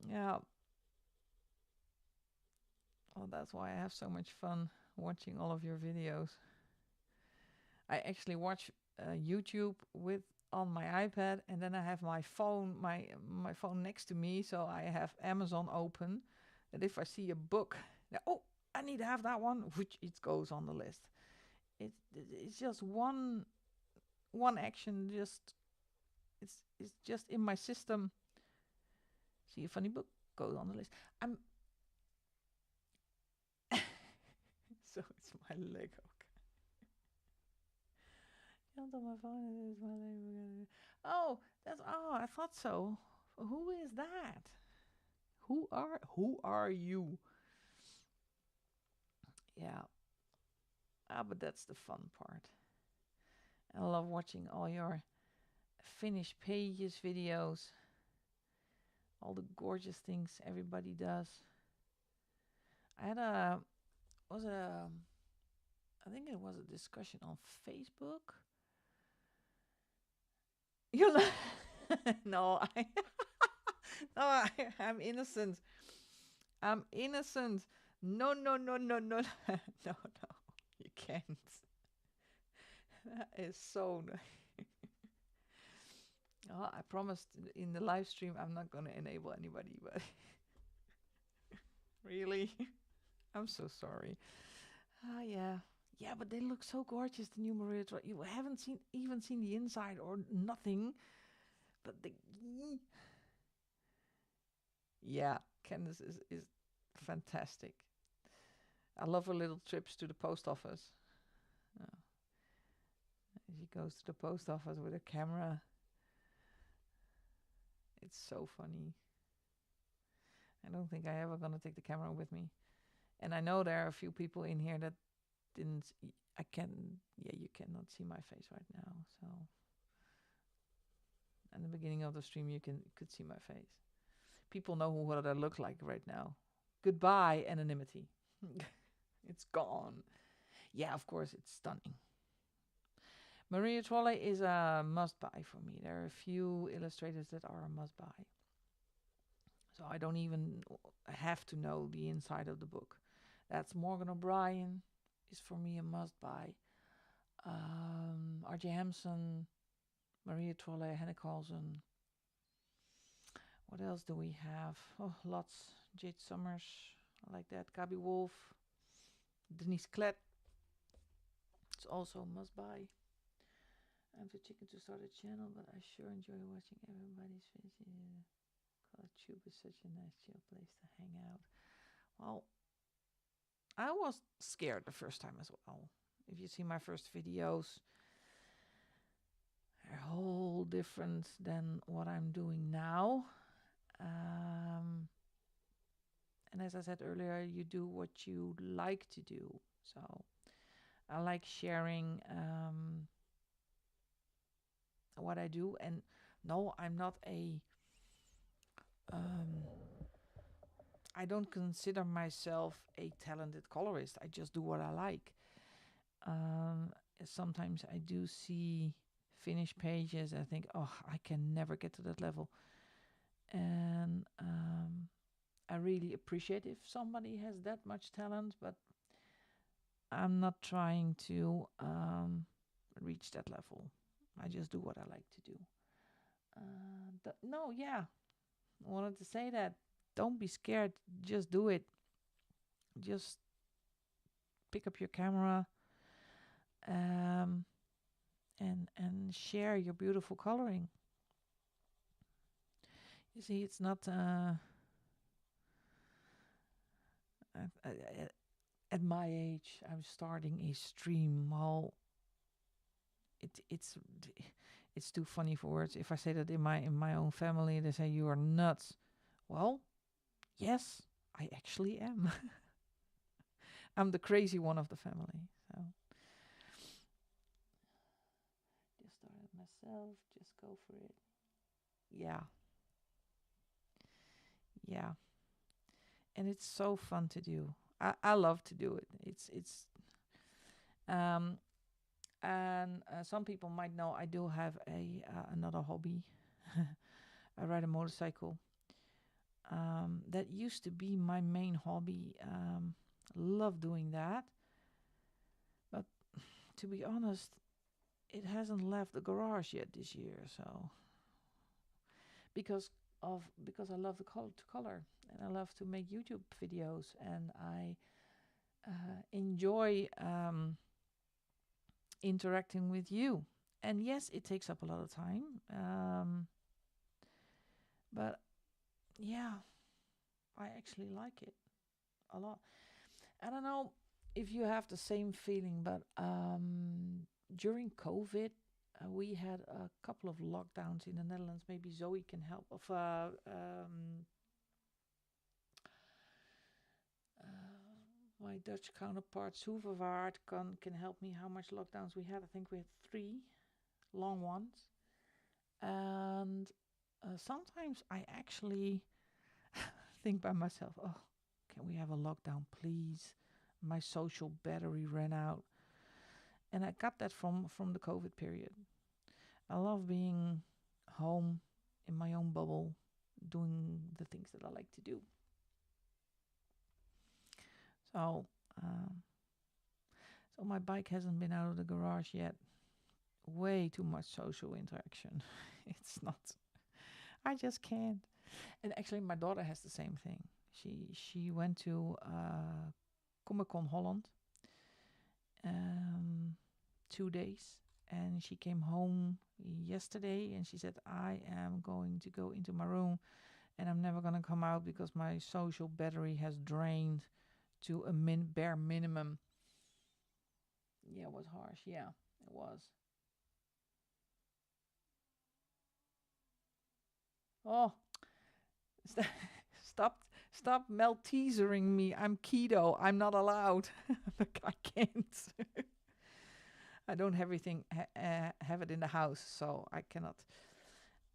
Yeah. Oh, that's why I have so much fun watching all of your videos. I actually watch YouTube with on my iPad, and then I have my phone, my phone next to me, so I have Amazon open. And if I see a book, oh, I need to have that one, which it goes on the list. It's just one action. Just it's just in my system. See a funny book, goes on the list. I'm so it's my Lego. On my phone, it is my Lego. Oh, I thought so. Who is that? Who are you? Yeah. But that's the fun part. I love watching all your finished pages videos. All the gorgeous things everybody does. I had I think it was a discussion on Facebook. You know, no, I'm innocent. I'm innocent. No, no, no, no, no, no, no. You can't. That is so nice. Oh, I promised in the live stream I'm not going to enable anybody, but really, I'm so sorry. Yeah. Yeah, but they look so gorgeous, the new Maria. You haven't even seen the inside or nothing. But yeah, Candace is fantastic. I love her little trips to the post office. Uh, she goes to the post office with a camera. It's so funny. I don't think I ever gonna take the camera with me. And I know there are a few people in here that didn't. You cannot see my face right now. So, in the beginning of the stream, you could see my face. People know what I look like right now. Goodbye, anonymity. It's gone. Yeah, of course, it's stunning. Maria Trolle is a must-buy for me. There are a few illustrators that are a must-buy. So I don't even have to know the inside of the book. That's Morgan O'Brien is for me a must-buy. R.J. Hampson, Maria Trolle, Hannah Carlson. What else do we have? Oh, lots. Jade Summers, I like that. Gabi Wolf, Denise Klett. It's also a must-buy. I'm too chicken to start a channel, but I sure enjoy watching everybody's faces. ColorTube is such a nice chill place to hang out. Well, I was scared the first time as well. If you see my first videos, they're a whole different than what I'm doing now. And as I said earlier, you do what you like to do. So I like sharing what I do. And no, I'm not um, I don't consider myself a talented colorist. I just do what I like. Um, Sometimes I do see finished pages. I think, oh, I can never get to that level. And I really appreciate if somebody has that much talent, but I'm not trying to reach that level. I just do what I like to do. No, yeah, I wanted to say that. Don't be scared. Just do it. Just pick up your camera um, and share your beautiful coloring. You see, it's not at my age. I'm starting a stream. Well, it's too funny for words. If I say that in my own family, they say you are nuts. Well, yes, I actually am. I'm the crazy one of the family. So just start it myself. Just go for it. Yeah, yeah, and it's so fun to do. I love to do it. It's um and some people might know I do have a another hobby. I ride a motorcycle. That used to be my main hobby. Love doing that. But to be honest, it hasn't left the garage yet this year. So because because I love to color and I love to make YouTube videos and I enjoy interacting with you. And yes, it takes up a lot of time. But yeah, I actually like it a lot. I don't know if you have the same feeling, but during COVID, we had a couple of lockdowns in the Netherlands. Maybe Zoe can help. My Dutch counterpart, Soeverwaard, can help me how much lockdowns we had. I think we had 3 long ones. And sometimes I actually think by myself, oh, can we have a lockdown, please? My social battery ran out. And I got that from the COVID period. I love being home in my own bubble, doing the things that I like to do. So, so my bike hasn't been out of the garage yet. Way too much social interaction. It's not. I just can't. And actually, my daughter has the same thing. She went to Comic Con Holland 2 days, and she came home yesterday, and she said, "I am going to go into my room, and I'm never gonna come out because my social battery has drained to a bare minimum." Yeah, it was harsh. Yeah, it was. Oh, st- stop, stop Maltesering me. I'm keto. I'm not allowed. Look, I can't. I don't have everything have it in the house, so I cannot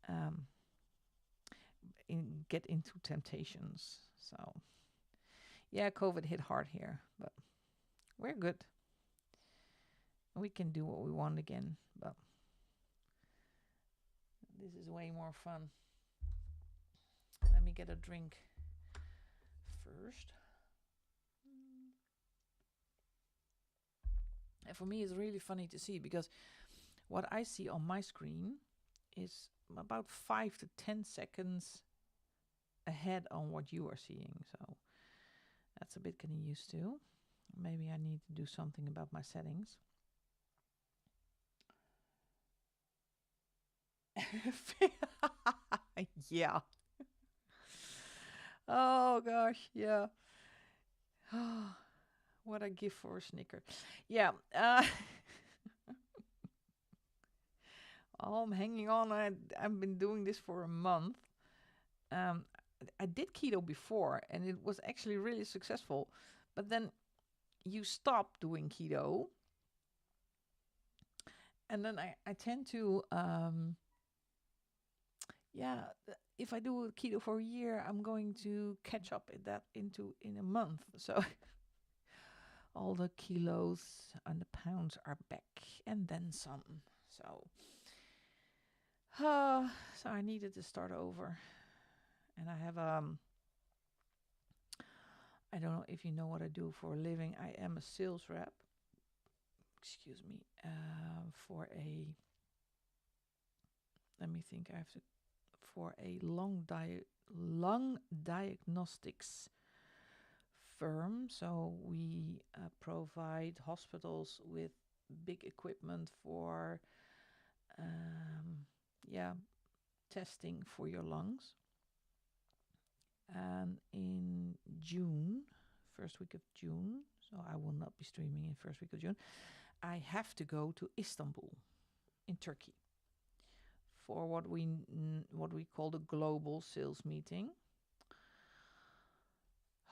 um, get into temptations. So yeah, COVID hit hard here, but we're good. We can do what we want again, but this is way more fun. Let me get a drink first. And for me, it's really funny to see because what I see on my screen is about 5 to 10 seconds ahead on what you are seeing. So that's a bit getting used to. Maybe I need to do something about my settings. Yeah. Oh gosh, yeah. what I give for a Snicker. Yeah. I'm hanging on. I've been doing this for a month. Um, I did keto before, and it was actually really successful. But then you stop doing keto, and then I tend to, if I do keto for a year, I'm going to catch up in a month. So all the kilos and the pounds are back, and then some. So I needed to start over, and I have I don't know if you know what I do for a living. I am a sales rep. Excuse me. For a, let me think. For a lung diagnostics firm. So we provide hospitals with big equipment for, testing for your lungs. And in June, first week of June, so I will not be streaming in first week of June, I have to go to Istanbul in Turkey for what we call the global sales meeting.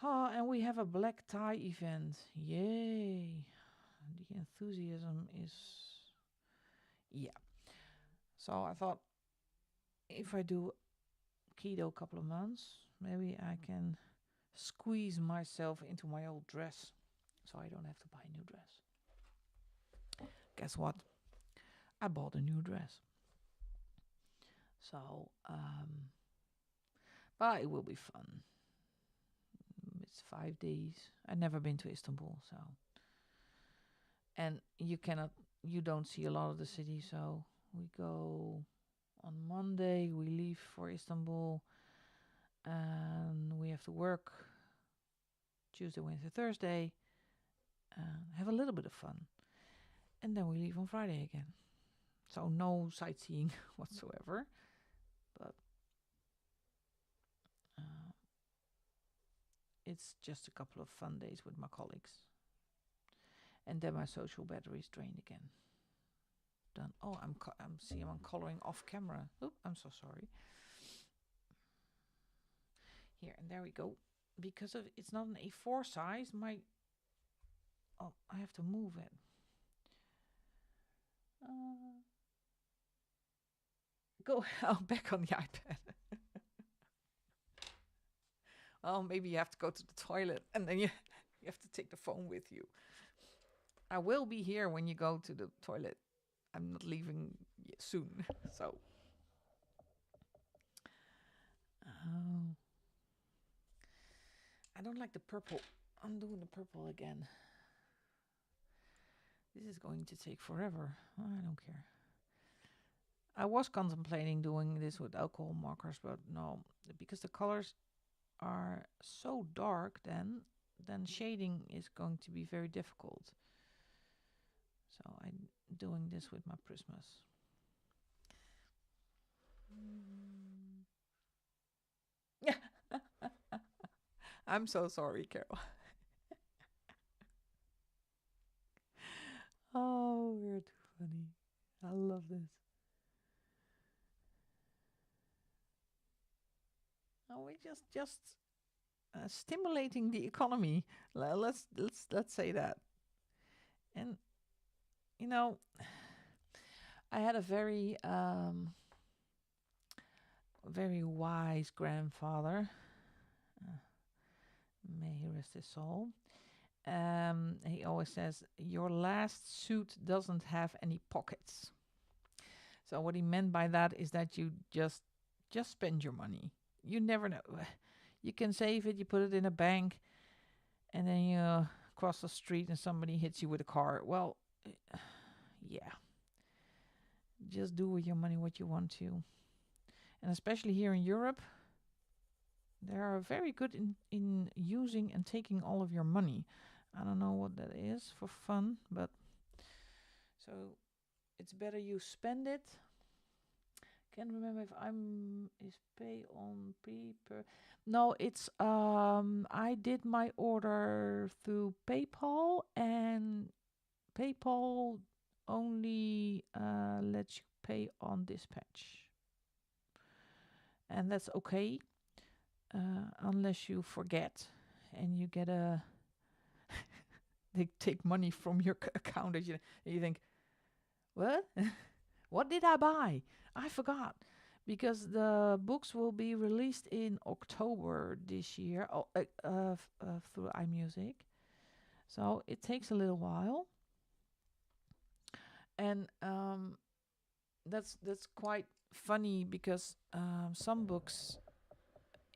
And we have a black tie event. Yay. The enthusiasm is, yeah. So I thought, if I do keto a couple of months, maybe I can squeeze myself into my old dress, so I don't have to buy a new dress. Guess what? I bought a new dress. So, but it will be fun. It's 5 days. I've never been to Istanbul, so. And you don't see a lot of the city, so we go on Monday, we leave for Istanbul, and we have to work Tuesday, Wednesday, Thursday, have a little bit of fun. And then we leave on Friday again. So no sightseeing whatsoever. But it's just a couple of fun days with my colleagues. And then my social battery is drained again. Done. Oh, I'm coloring off camera. Oop, I'm so sorry. Here, and there we go. Because of it's not an A4 size, I have to move it. Go back on the iPad. Well, maybe you have to go to the toilet, and then you have to take the phone with you. I will be here when you go to the toilet. I'm not leaving soon, so. I don't like the purple. I'm doing the purple again. This is going to take forever. I don't care. I was contemplating doing this with alcohol markers, but no, because the colors are so dark, then shading is going to be very difficult. So I'm doing this with my Prismas. I'm so sorry, Carol. Oh, we're too funny. I love this. Oh, we just stimulating the economy. Let's say that. And you know, I had a very very wise grandfather. May he rest his soul. He always says, your last suit doesn't have any pockets. So what he meant by that is that you just spend your money. You never know. You can save it, you put it in a bank, and then you cross the street and somebody hits you with a car. Well, yeah. Just do with your money what you want to. And especially here in Europe, they are very good in using and taking all of your money. I don't know what that is for fun, but so it's better you spend it, can't remember if I'm is pay on paper. No, it's I did my order through PayPal, and PayPal only lets you pay on dispatch, and that's okay unless you forget and you get a they take money from your account and you think, what? What did I buy? I forgot. Because the books will be released in October this year through iMusic. So it takes a little while. And that's quite funny because some books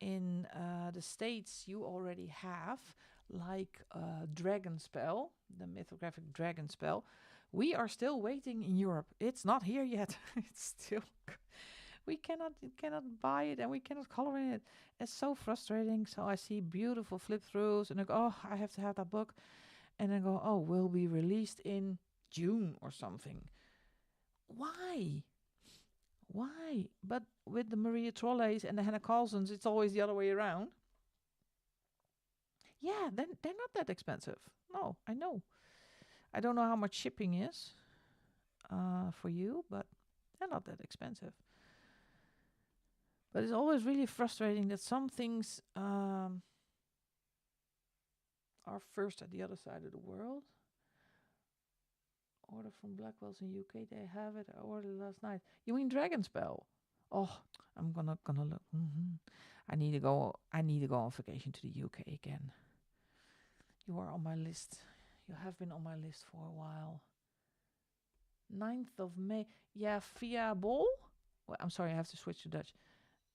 in the States you already have, like Dragonspell, the mythographic Dragonspell. We are still waiting in Europe. It's not here yet. It's still we cannot buy it and we cannot color in it. It's so frustrating. So I see beautiful flip throughs and I go, oh, I have to have that book. And I go, oh, will be released in June or something. Why? Why? But with the Maria Trolleys and the Hannah Carlsons, it's always the other way around. Yeah, then they're not that expensive. No, I know. I don't know how much shipping is for you, but they're not that expensive. But it's always really frustrating that some things are first at the other side of the world. Order from Blackwell's in UK. They have it. I ordered last night. You mean Dragonspell? Oh, I'm gonna look. I need to go. I need to go on vacation to the UK again. You are on my list. You have been on my list for a while. 9th of May. Ja, via Bol? Well, I'm sorry, I have to switch to Dutch.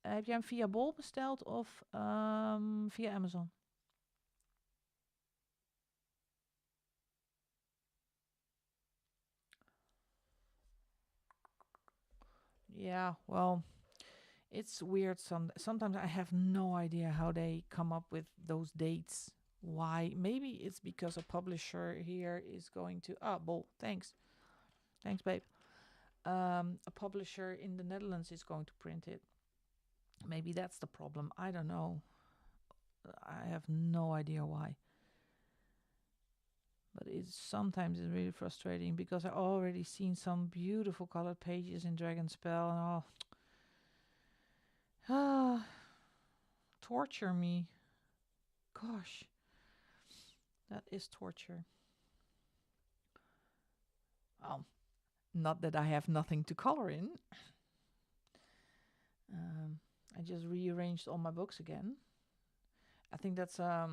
Heb jij hem via Bol besteld of via Amazon? Yeah, well, it's weird. Sometimes I have no idea how they come up with those dates. Why? Maybe it's because a publisher here is going to Bol. Thanks, babe. A publisher in the Netherlands is going to print it. Maybe that's the problem. I don't know. I have no idea why. But sometimes it's really frustrating because I already seen some beautiful colored pages in Dragonspell and torture me. Gosh, that is torture. Not that I have nothing to color in. I just rearranged all my books again. I think that's how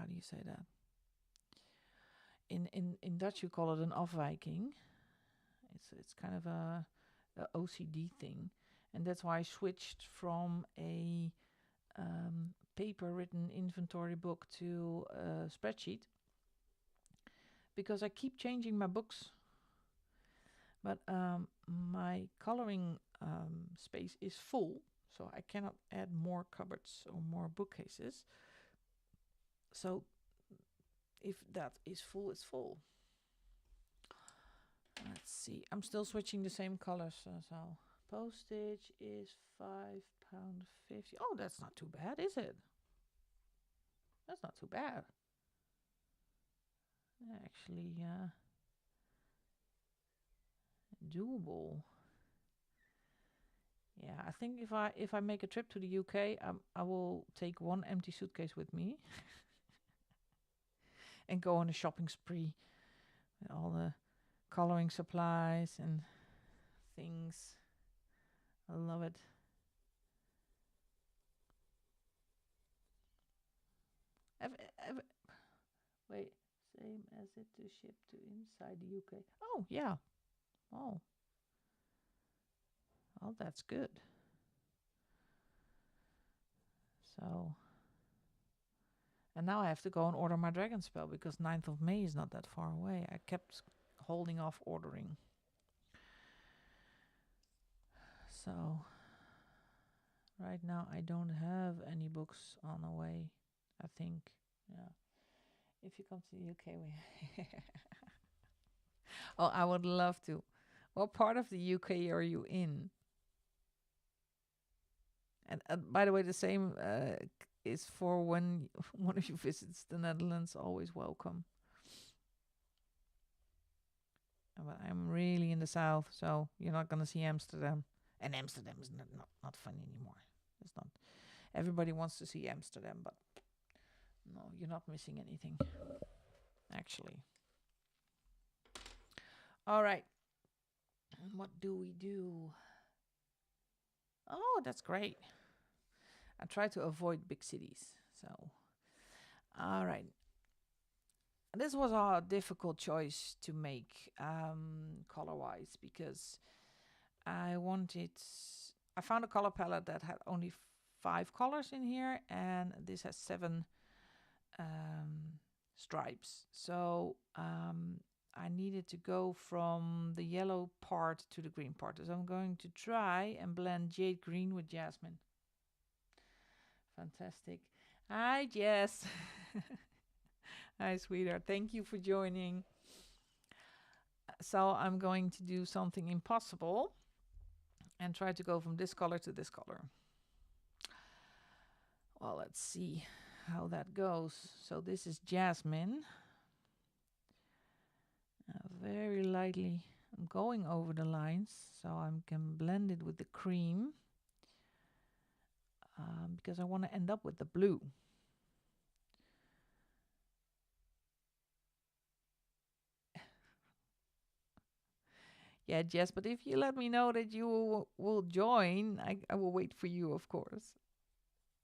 do you say that? In Dutch you call it an afwijking. It's kind of a OCD thing, and that's why I switched from a paper written inventory book to a spreadsheet, because I keep changing my books. But my coloring space is full, so I cannot add more cupboards or more bookcases. So if that is full, it's full. Let's see. I'm still switching the same colors. So postage is £5.50. Oh, that's not too bad, is it? That's not too bad. Actually, doable. Yeah, I think if I make a trip to the UK, I will take one empty suitcase with me and go on a shopping spree with all the coloring supplies and things. I love it. Wait, same as it to ship to inside the UK. Oh, yeah. Oh. Oh, that's good. So, and now I have to go and order my Dragonspell because 9th of May is not that far away. I kept holding off ordering. So, right now I don't have any books on the way, I think. Yeah. If you come to the UK, oh, I would love to. What part of the UK are you in? And by the way, the same is for when one of you visits the Netherlands. Always welcome. But I'm really in the south, so you're not gonna see Amsterdam. And Amsterdam is not fun anymore. It's not. Everybody wants to see Amsterdam, but no, you're not missing anything. Actually. All right. What do we do? Oh, that's great. I try to avoid big cities. So, all right. This was a difficult choice to make color-wise because I found a color palette that had only 5 colors in here, and this has 7 stripes. So I needed to go from the yellow part to the green part. So I'm going to try and blend jade green with jasmine. Fantastic. Hi, Jess. Hi, sweetheart. Thank you for joining. So I'm going to do something impossible and try to go from this color to this color. Well, let's see how that goes. So this is jasmine. Very lightly I'm going over the lines so I can blend it with the cream because I want to end up with the blue. Yeah, Jess, but if you let me know that you will join, I will wait for you, of course.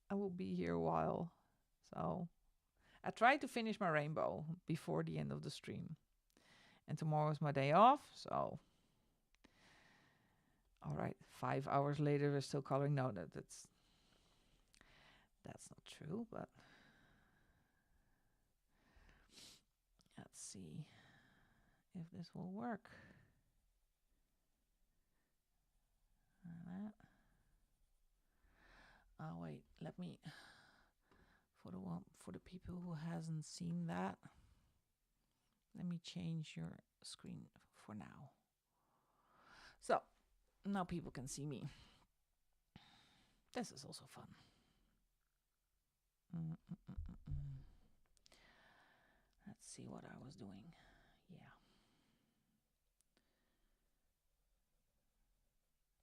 I will be here a while. So I try to finish my rainbow before the end of the stream. And tomorrow is my day off, so all right, 5 hours later we're still coloring. No, that's not true, but let's see if this will work. Oh wait, let me for the people who hasn't seen that. Let me change your screen for now. So now people can see me. This is also fun. Let's see what I was doing. Yeah.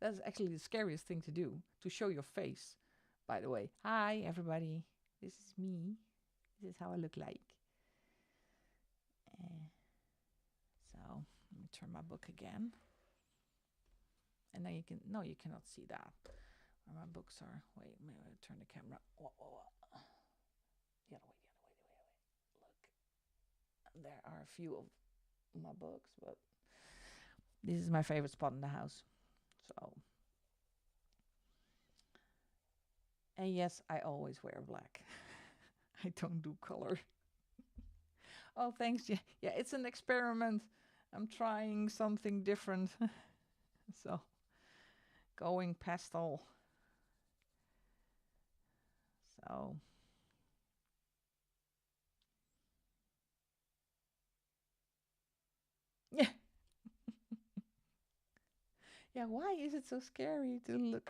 That's actually the scariest thing to do, to show your face, by the way. Hi, everybody. This is me. This is how I look like. So let me turn my book again. And now you cannot see that. Where my books are. Wait, maybe I'll turn the camera. Whoa. The other way. Look. There are a few of my books, but this is my favorite spot in the house. So. And yes, I always wear black. I don't do color. Oh, thanks. Yeah, it's an experiment. I'm trying something different. So, going pastel. So. Yeah. Yeah, why is it so scary to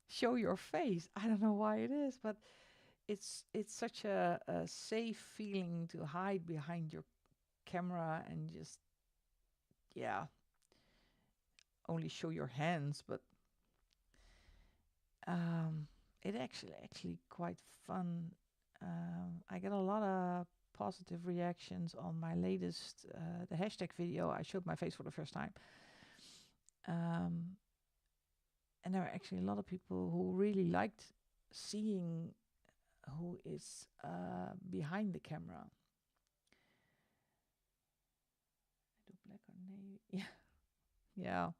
show your face? I don't know why it is, but it's such a safe feeling to hide behind your camera and just only show your hands, but it actually quite fun. I get a lot of positive reactions on my latest the hashtag video. I showed my face for the first time. And there are actually a lot of people who really liked seeing who is behind the camera. I do black or navy. Yeah.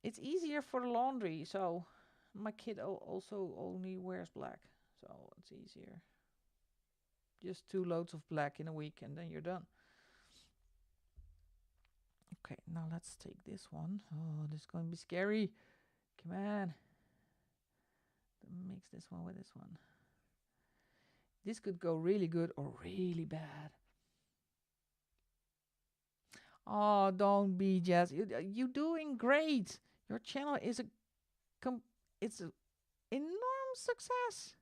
It's easier for the laundry, so my kid also only wears black, so it's easier. Just 2 loads of black in a week and then you're done. Okay, now let's take this one. Oh, this is going to be scary. Come on. Mix this one with this one. This could go really good or really bad. Oh, don't be Jess. You're doing great. Your channel is it's an enormous success.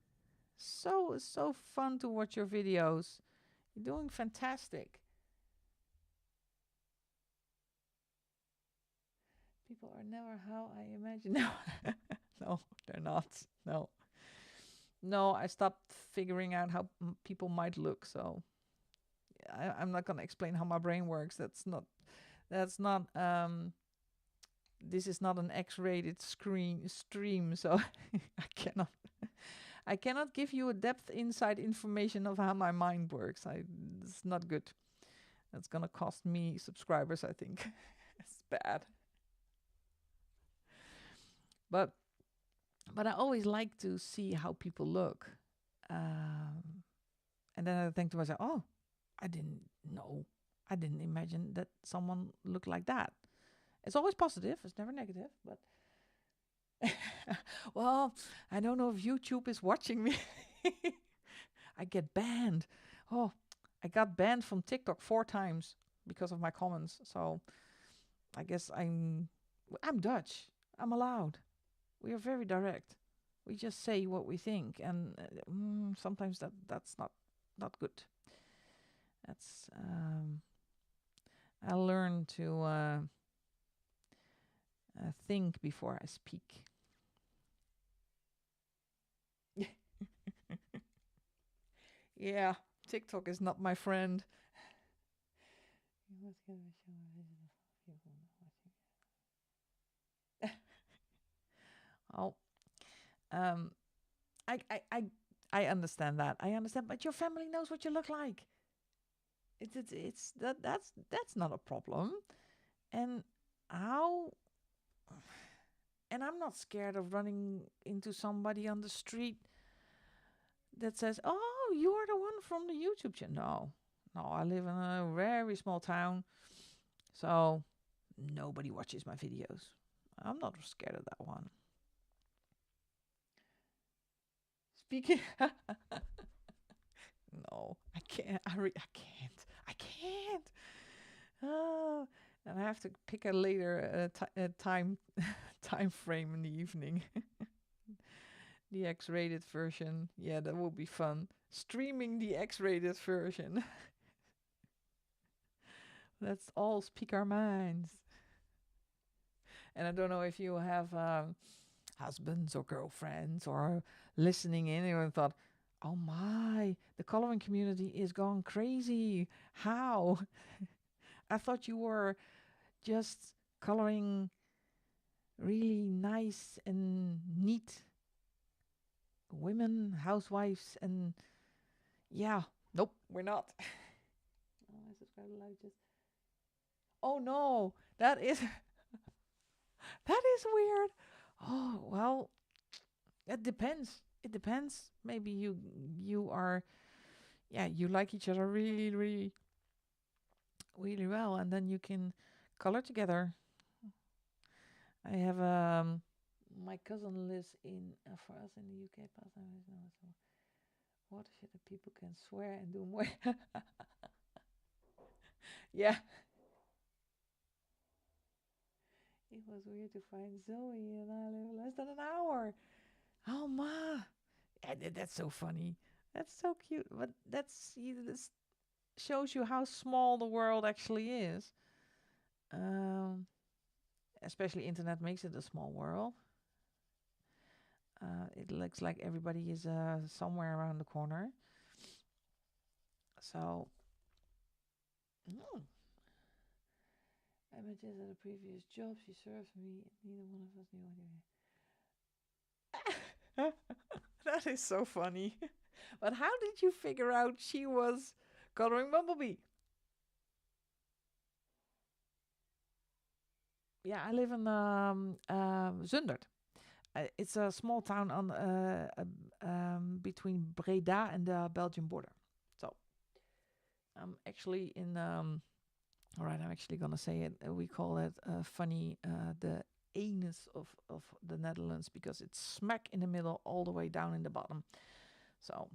So fun to watch your videos. You're doing fantastic. People are never how I imagine. No, no, they're not. No, no. I stopped figuring out how people might look. So I'm not gonna explain how my brain works. That's not. That's not. This is not an X-rated stream. So I cannot. I cannot give you a depth inside information of how my mind works. It's not good. That's gonna cost me subscribers, I think. It's bad. But I always like to see how people look. And then I think to myself, oh, I didn't know. I didn't imagine that someone looked like that. It's always positive. It's never negative. But well, I don't know if YouTube is watching me. I get banned. Oh, I got banned from TikTok 4 times because of my comments. So I guess I'm Dutch. I'm allowed. We are very direct. We just say what we think, and sometimes that's not good. That's I learn to think before I speak. Yeah, TikTok is not my friend. Oh, um, I understand that. I understand, but your family knows what you look like. It's that's not a problem. And how? And I'm not scared of running into somebody on the street that says, "Oh, you are the one from the YouTube channel." No, no, I live in a very small town, so nobody watches my videos. I'm not scared of that one. Speaking, no, I can't. I can't. I can't. Oh, and I have to pick a later time time frame in the evening. The X-rated version. Yeah, that will be fun. Streaming the X-rated version. Let's all speak our minds. And I don't know if you have husbands or girlfriends or listening in and thought, oh my, the coloring community is gone crazy. How? I thought you were just coloring really nice and neat women, housewives, and yeah, nope, we're not. Oh, I subscribe live just. Oh no, that is that is weird. Oh well, it depends. It depends. Maybe you are, yeah, you like each other really well, and then you can color together. I have my cousin lives in for us in the UK. What shit that people can swear and do more. Yeah, it was weird to find Zoe, and I live less than an hour. Oh ma, yeah, that's so funny. That's so cute. But this shows you how small the world actually is. Um, Especially internet makes it a small world. It looks like everybody is somewhere around the corner. So, mm, I met Jess at a previous job. She served me. Neither one of us knew anything. That is so funny. But how did you figure out she was coloring Bumblebee? Yeah, I live in Zundert. It's a small town on between Breda and the Belgian border. So I'm actually in. All right, I'm actually gonna say it. We call it funny the anus of the Netherlands because it's smack in the middle, all the way down in the bottom. So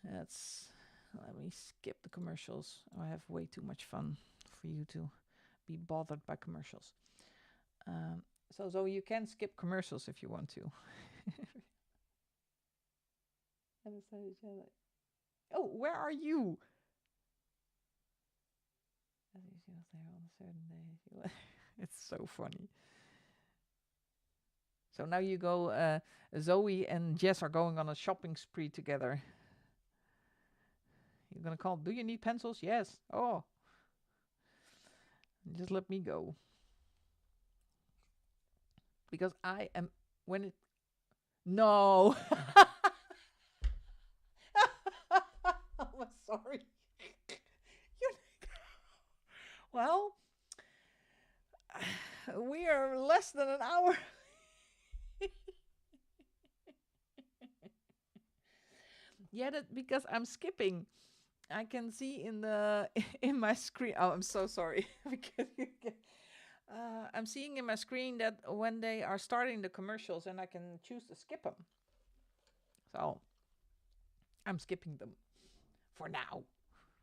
that's. Let me skip the commercials. I have way too much fun. for you to be bothered by commercials. So you can skip commercials if you want to. Oh, where are you? It's so funny. So now you go, Zoe and Jess are going on a shopping spree together. You're gonna call, do you need pencils? Yes. Oh. Just let me go. Because I am, when it, no. I'm sorry. Well, we are less than an hour. Yeah, that because I'm skipping. I can see in the in my screen. Oh, I'm so sorry. Because I'm seeing in my screen that when they are starting the commercials, and I can choose to skip them. So I'm skipping them for now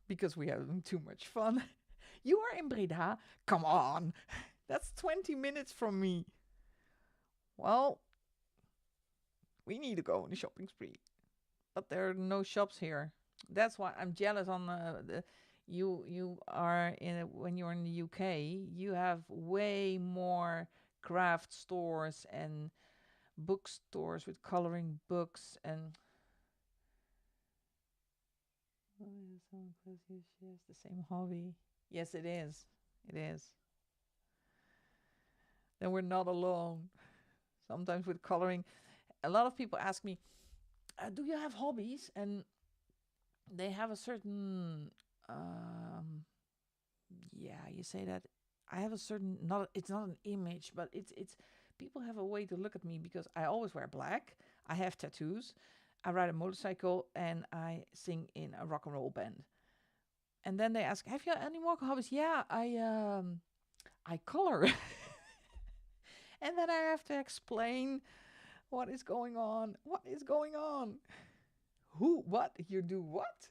because we're having too much fun. You are in Breda? Come on. That's 20 minutes from me. Well, we need to go on a shopping spree. But there are no shops here. That's why I'm jealous on you are when you're in the UK, you have way more craft stores and bookstores with coloring books and someone close you shares the same hobby. Yes, it is. It is. Then we're not alone. Sometimes with coloring, a lot of people ask me, do you have hobbies? And they have a certain, you say that. I have a certain, it's not an image, but it's people have a way to look at me because I always wear black. I have tattoos. I ride a motorcycle and I sing in a rock and roll band. And then they ask, have you any more hobbies? Yeah, I color. And then I have to explain what is going on. What is going on? Who? What? You do what?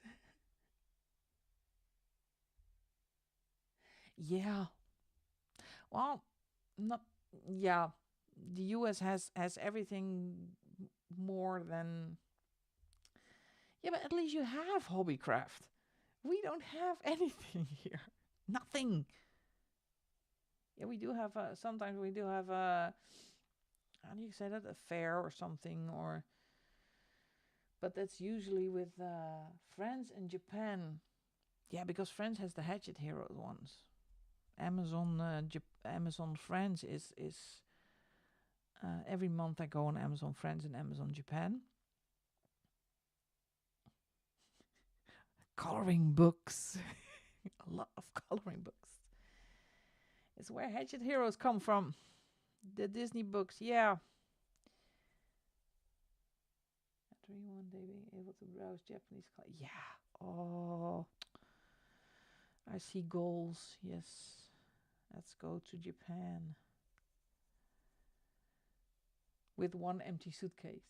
Yeah. Well, not. Yeah. The US has everything more than. Yeah, but at least you have hobbycraft. We don't have anything here. Nothing. Yeah, we do have. Sometimes we do have a. How do you say that? A fair or something, or. But that's usually with France and Japan. Yeah, because France has the Hatchet Heroes ones. Amazon France is every month I go on Amazon France and Amazon Japan. Coloring books. A lot of coloring books. It's where Hatchet Heroes come from. The Disney books, yeah. After one day being able to browse Japanese yeah. Oh, I see goals. Yes. Let's go to Japan. With one empty suitcase.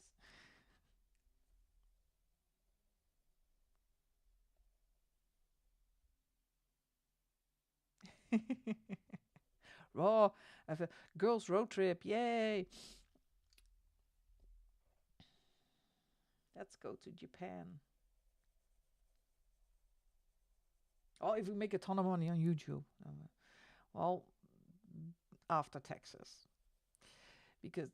Oh, I have a girls' road trip. Yay. Let's go to Japan. Oh, if we make a ton of money on YouTube. Well, after taxes. Because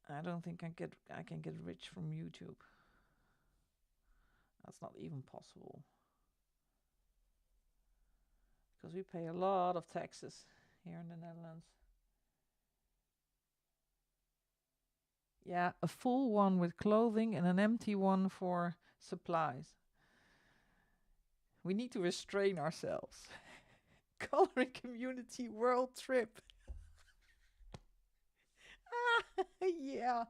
I don't think I can get rich from YouTube. That's not even possible. Because we pay a lot of taxes here in the Netherlands. Yeah, a full one with clothing and an empty one for supplies. We need to restrain ourselves. Coloring community world trip. Yeah.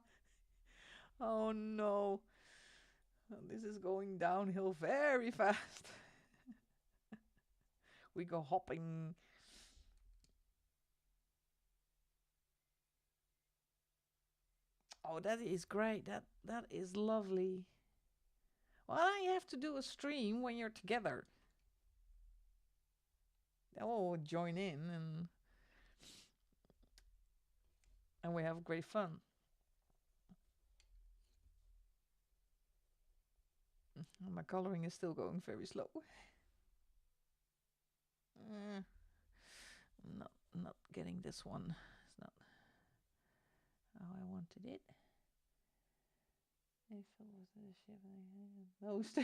Oh no. This is going downhill very fast. We go hopping. Oh, that is great. That is lovely. Well, you have to do a stream when you're together. Then we'll join in and we have great fun. My coloring is still going very slow. Not getting this one. It's not how I wanted it. If it was a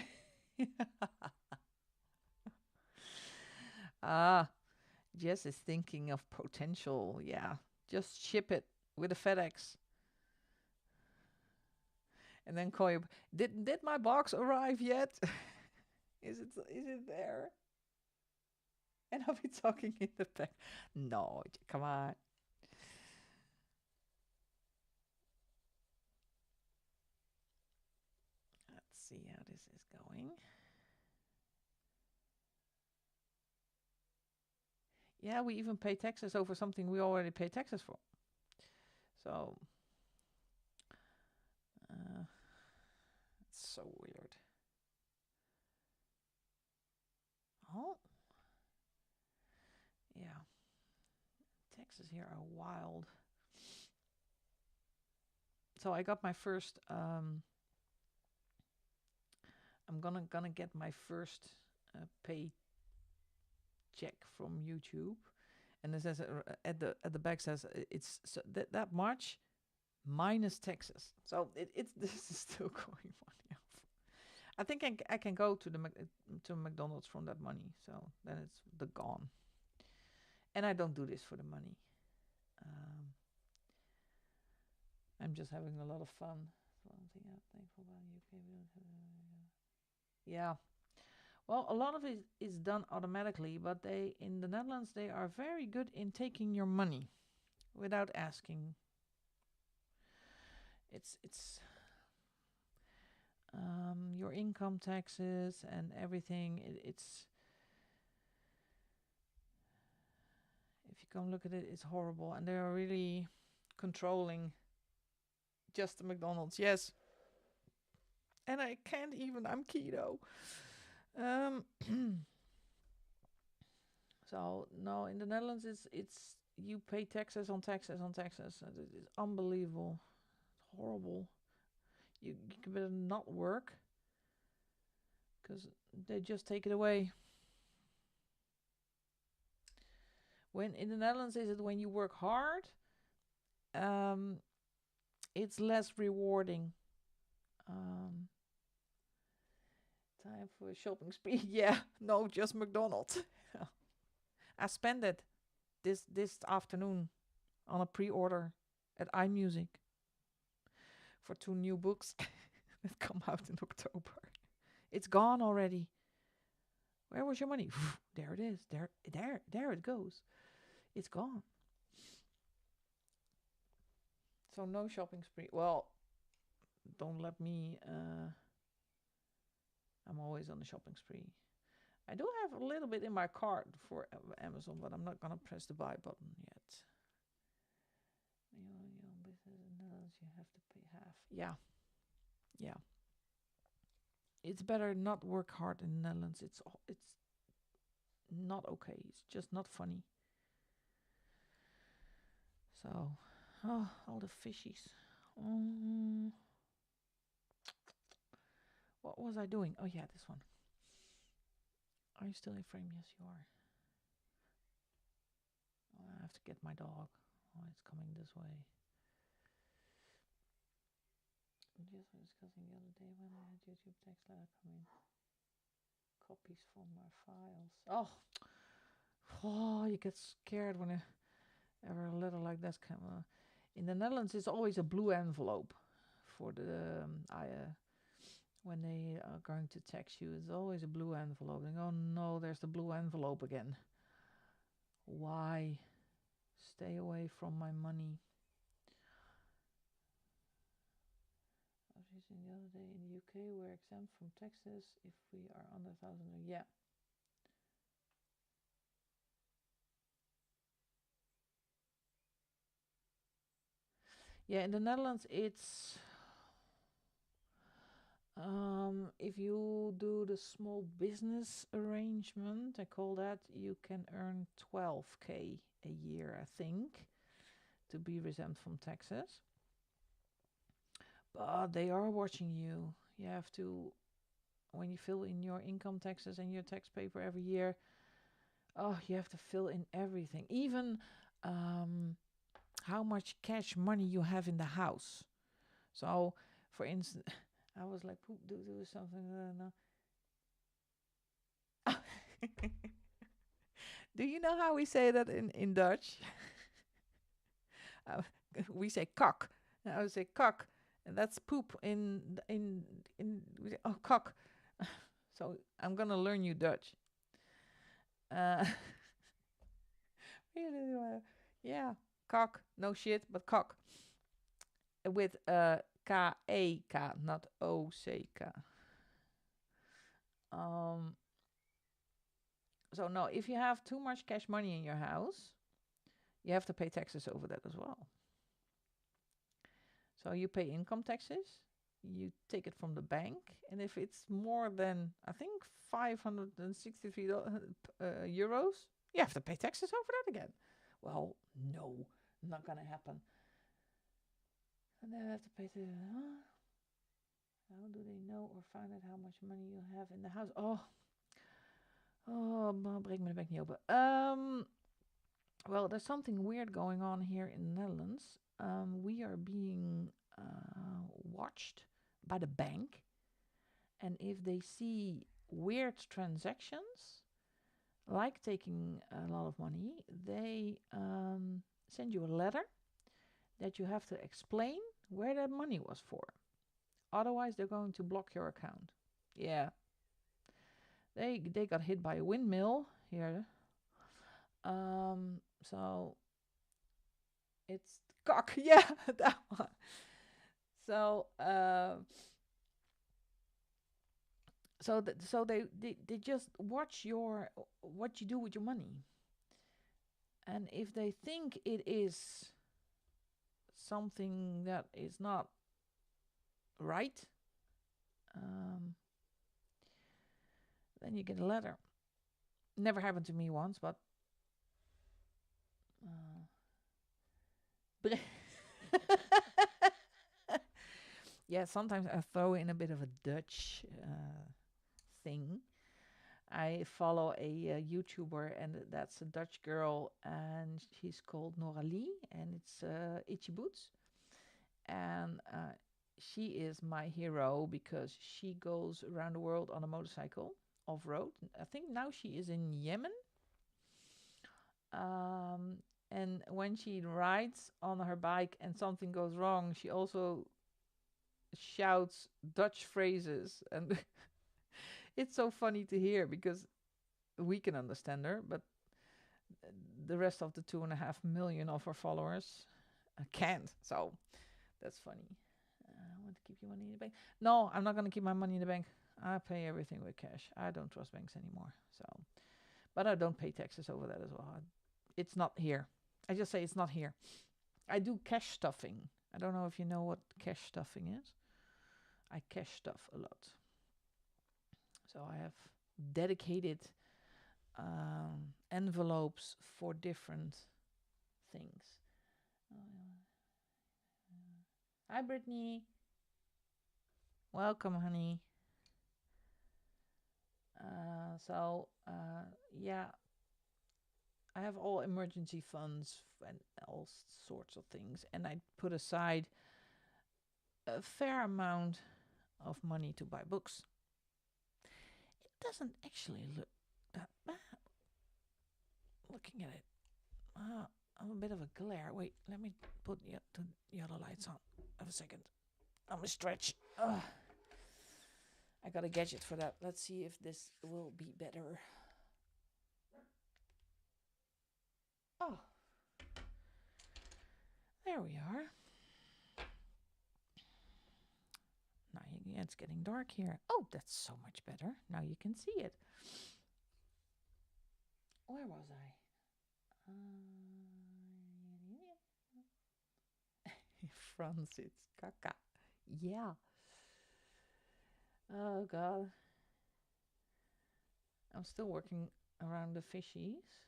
ship, Jess is thinking of potential. Yeah, just ship it with a FedEx, and then call you. Did my box arrive yet? Is it there? And I'll be talking in the back. No, come on. Let's see how this is going. Yeah, we even pay taxes over something we already pay taxes for. So, it's so weird. Oh, yeah. Taxes here are wild. So I got my first. I'm gonna get my first pay check from YouTube, and it says at the back says it's so that much minus taxes. So it's this is still going on. Yeah. I think I can go to to McDonald's from that money. So then it's gone. And I don't do this for the money. I'm just having a lot of fun. One thing I'm thankful about UK. Yeah. Well, a lot of it is done automatically, but they in the Netherlands they are very good in taking your money without asking. It's your income taxes and everything. It's if you come look at it, it's horrible, and they are really controlling just the McDonald's. Yes, and I can't even. I'm keto. So no, in the Netherlands, it's you pay taxes on taxes on taxes. It is unbelievable. It's horrible. You can better not work because they just take it away. When in the Netherlands, is it when you work hard? It's less rewarding. Time for a shopping spree. Yeah, no, just McDonald's. I spent it this afternoon on a pre-order at iMusic for 2 new books that come out in October. It's gone already. Where was your money? There it is. There it goes. It's gone. So no shopping spree. Well, don't let me. I'm always on the shopping spree. I do have a little bit in my cart for Amazon, but I'm not gonna press the buy button yet. Your business in Netherlands, you have to pay half. Yeah. It's better not work hard in the Netherlands. It's not okay. It's just not funny. So, all the fishies. What was I doing? Oh yeah, this one. Are you still in frame? Yes, you are. Oh, I have to get my dog. Oh, it's coming this way. Just were discussing the other day when I had YouTube text letter come in. Copies from my files. Oh, you get scared when ever a letter like that comes. In the Netherlands, it's always a blue envelope for the when they are going to text you. It's always a blue envelope. And oh no, there's the blue envelope again. Why? Stay away from my money. I was using the other day in the UK, we're exempt from taxes if we are under 1,000. Yeah. Yeah, in the Netherlands, it's If you do the small business arrangement, I call that, you can earn 12K a year, I think, to be exempt from taxes. But they are watching you. You have to, when you fill in your income taxes and your tax paper every year, oh, you have to fill in everything. Even how much cash money you have in the house. So, for instance, I was like, poop, do something. No. Do you know how we say that in Dutch? Uh, we say cock. And I would say cock, and that's poop in cock. So I'm gonna learn you Dutch. Uh, really, yeah, cock. No shit, but cock with K-A-K, not O-C-K. So no, if you have too much cash money in your house, you have to pay taxes over that as well. So you pay income taxes, you take it from the bank, and if it's more than, I think, 563 euros, you have to pay taxes over that again. Well, no, not gonna happen. And then I have to pay the. How do they know or find out how much money you have in the house? Breek me de bek niet open. Well, there's something weird going on here in the Netherlands. We are being watched by the bank, and if they see weird transactions, like taking a lot of money, they send you a letter that you have to explain where that money was for. Otherwise, they're going to block your account. Yeah. They got hit by a windmill here. So it's cock. Yeah, that one. So so they just watch your what you do with your money, and if they think it is something that is not right, then you get a letter. Never happened to me once, but yeah, sometimes I throw in a bit of a Dutch thing. I follow a YouTuber, and that's a Dutch girl, and she's called Noralie, and it's Itchy Boots. And she is my hero because she goes around the world on a motorcycle off-road. I think now she is in Yemen. And when she rides on her bike and something goes wrong, she also shouts Dutch phrases, and it's so funny to hear because we can understand her, but the rest of the 2.5 million of her followers can't. So that's funny. I want to keep your money in the bank. No, I'm not going to keep my money in the bank. I pay everything with cash. I don't trust banks anymore. So, but I don't pay taxes over that as well. It's not here. I just say it's not here. I do cash stuffing. I don't know if you know what cash stuffing is. I cash stuff a lot. So I have dedicated envelopes for different things. Hi, Brittany. Welcome, honey. Yeah, I have all emergency funds and all sorts of things, and I put aside a fair amount of money to buy books. It doesn't actually look that bad. Looking at it, I'm a bit of a glare. Wait, let me put the other lights on. Have a second. I'm a stretch. I got a gadget for that. Let's see if this will be better. Oh, there we are. Now it's getting dark here. Oh, that's so much better. Now you can see it. Where was I? Francis, caca. Yeah. Oh god. I'm still working around the fishies.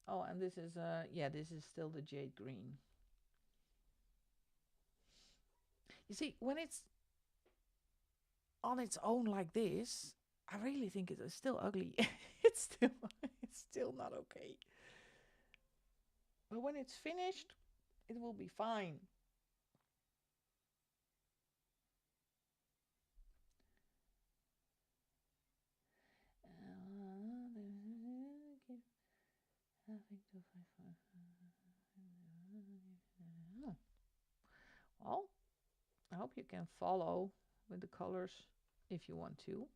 Oh, and this is yeah, this is still the jade green. You see, when it's on its own like this, I really think it is still ugly. it's still it's still not okay. But when it's finished, it will be fine. Well, I hope you can follow with the colors if you want to.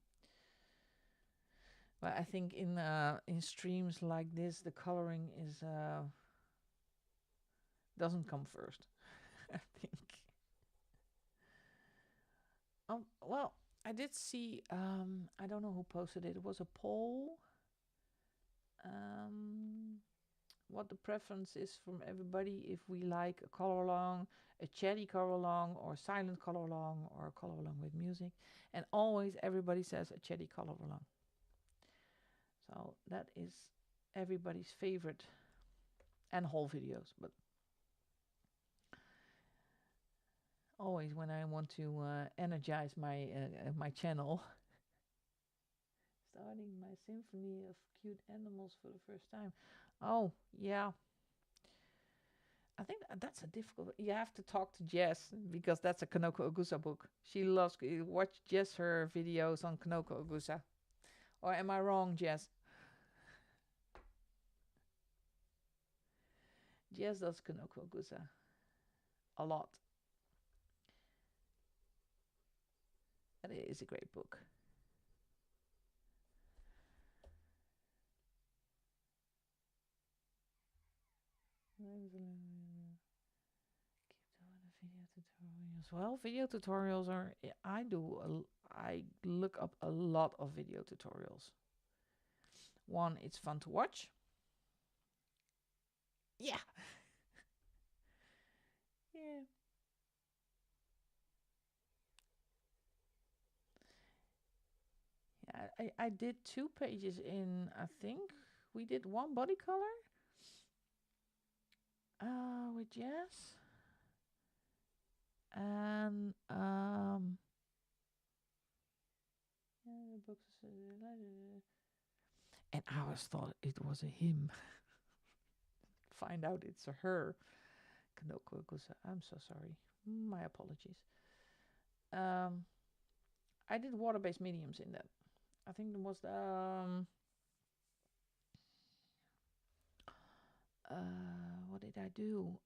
But I think in streams like this, the coloring is doesn't come first. I think. Well, I did see. I don't know who posted it. It was a poll. What the preference is from everybody if we like a color along, a chatty color along, or a silent color along, or a color along with music. And always everybody says a chatty color along. So that is everybody's favorite, and whole videos, but always when I want to energize my channel. Starting my symphony of cute animals for the first time. Oh, yeah. I think that's a difficult. You have to talk to Jess because that's a Kanoko Ogusa book. She loves watch Jess her videos on Kanoko Ogusa. Or am I wrong, Jess? Jess does Kanoko Ogusa a lot. And it is a great book. Well, video tutorials are. I look up a lot of video tutorials. One, it's fun to watch. Yeah. Yeah. Yeah, I did 2 pages in, I think. We did one body color with Jess. And and I always thought it was a him. Find out it's a her. Kanoko Gusa. I'm so sorry. My apologies. I did water-based mediums in that. I think there was what did I do?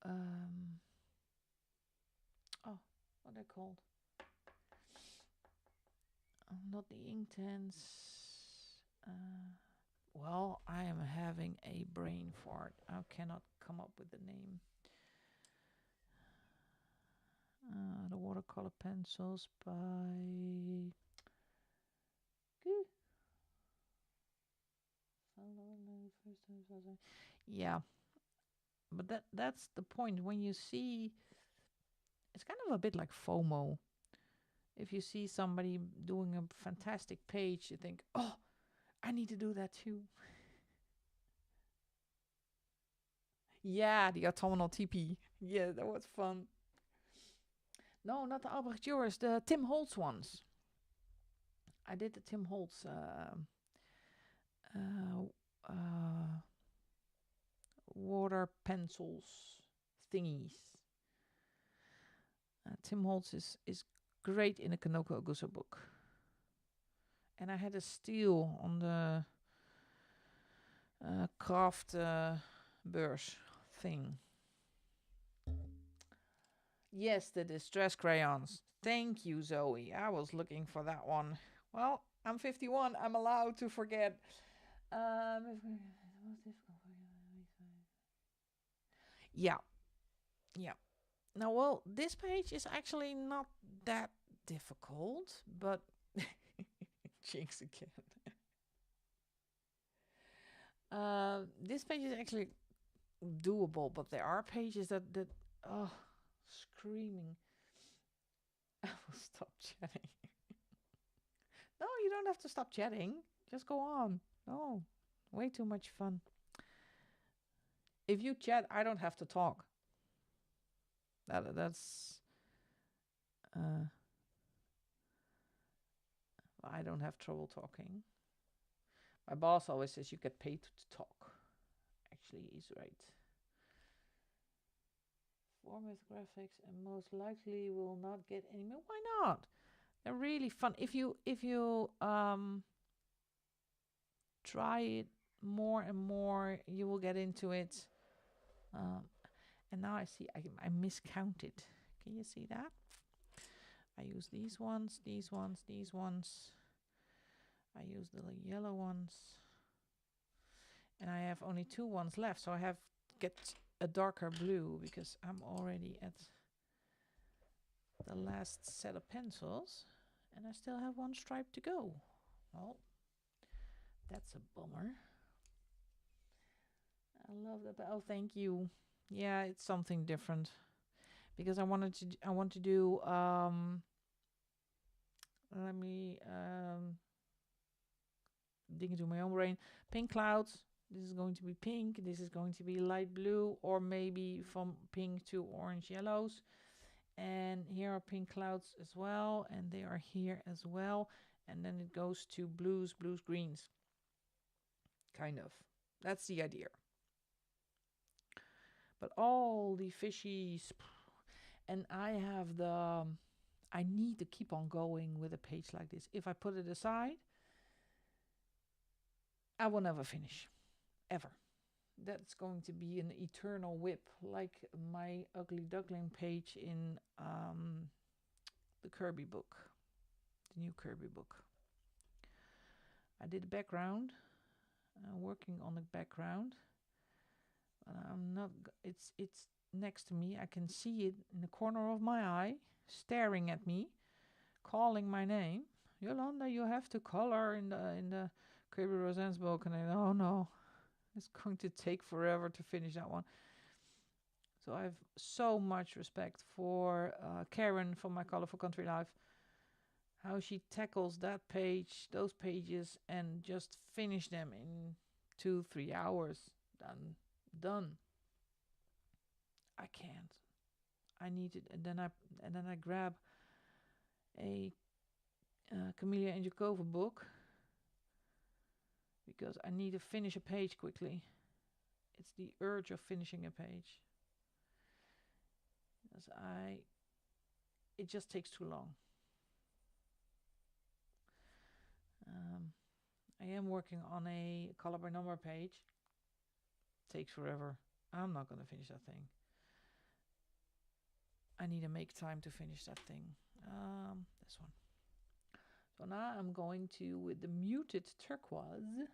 Oh, what are they called? Not the Inktense. Well, I am having a brain fart. I cannot come up with the name. The watercolor pencils by. Yeah, but that's the point. When you see, it's kind of a bit like FOMO. If you see somebody doing a fantastic page, you think, "Oh, I need to do that too." Yeah, the autumnal teepee. Yeah, that was fun. No, not the Albrecht Dürer, the Tim Holtz ones. I did the Tim Holtz water pencils thingies. Tim Holtz is great in a Kanoko Ogusa book. And I had a steal on the craft beurs thing. Yes, the distress crayons. Thank you, Zoe. I was looking for that one. Well, I'm 51. I'm allowed to forget. Yeah. Yeah. Now, well, this page is actually not that difficult, but jinx again. This page is actually doable, but there are pages that oh, screaming. I will stop chatting. you don't have to stop chatting. Just go on. Oh, way too much fun. If you chat, I don't have to talk. That's I don't have trouble talking. My boss always says you get paid to talk. Actually, he's right. 4 mythographics and most likely will not get any more. Why not? They're really fun. If you try it more and more, you will get into it. And now I see I miscounted. Can you see that? I use these ones, these ones, these ones. I use the yellow ones. And I have only 2 ones left, so I have to get a darker blue because I'm already at the last set of pencils and I still have 1 stripe to go. Well, that's a bummer. I love that. Oh, thank you. Yeah, it's something different because I want to do let me dig into my own brain. Pink clouds. This is going to be pink. This is going to be light blue, or maybe from pink to orange yellows. And here are pink clouds as well, and they are here as well. And then it goes to blues, greens. Kind of. That's the idea. But all the fishies, and I have I need to keep on going with a page like this. If I put it aside, I will never finish, ever. That's going to be an eternal whip, like my ugly duckling page in the Kirby book, the new Kirby book. I did a background, working on the background. I'm not. It's next to me. I can see it in the corner of my eye, staring at me, calling my name. Jolanda, you have to color in the Kirby Roseanne's book, and oh no. It's going to take forever to finish that one. So I have so much respect for Karen from My Colorful Country Life. How she tackles that page, those pages, and just finish them in 2-3 hours. Done. I can't. I need it, and then I grab a Camellia and Jakova book. Because I need to finish a page quickly. It's the urge of finishing a page. Because it just takes too long. I am working on a color by number page. Takes forever. I'm not going to finish that thing. I need to make time to finish that thing. This one. So now I'm going to with the muted turquoise.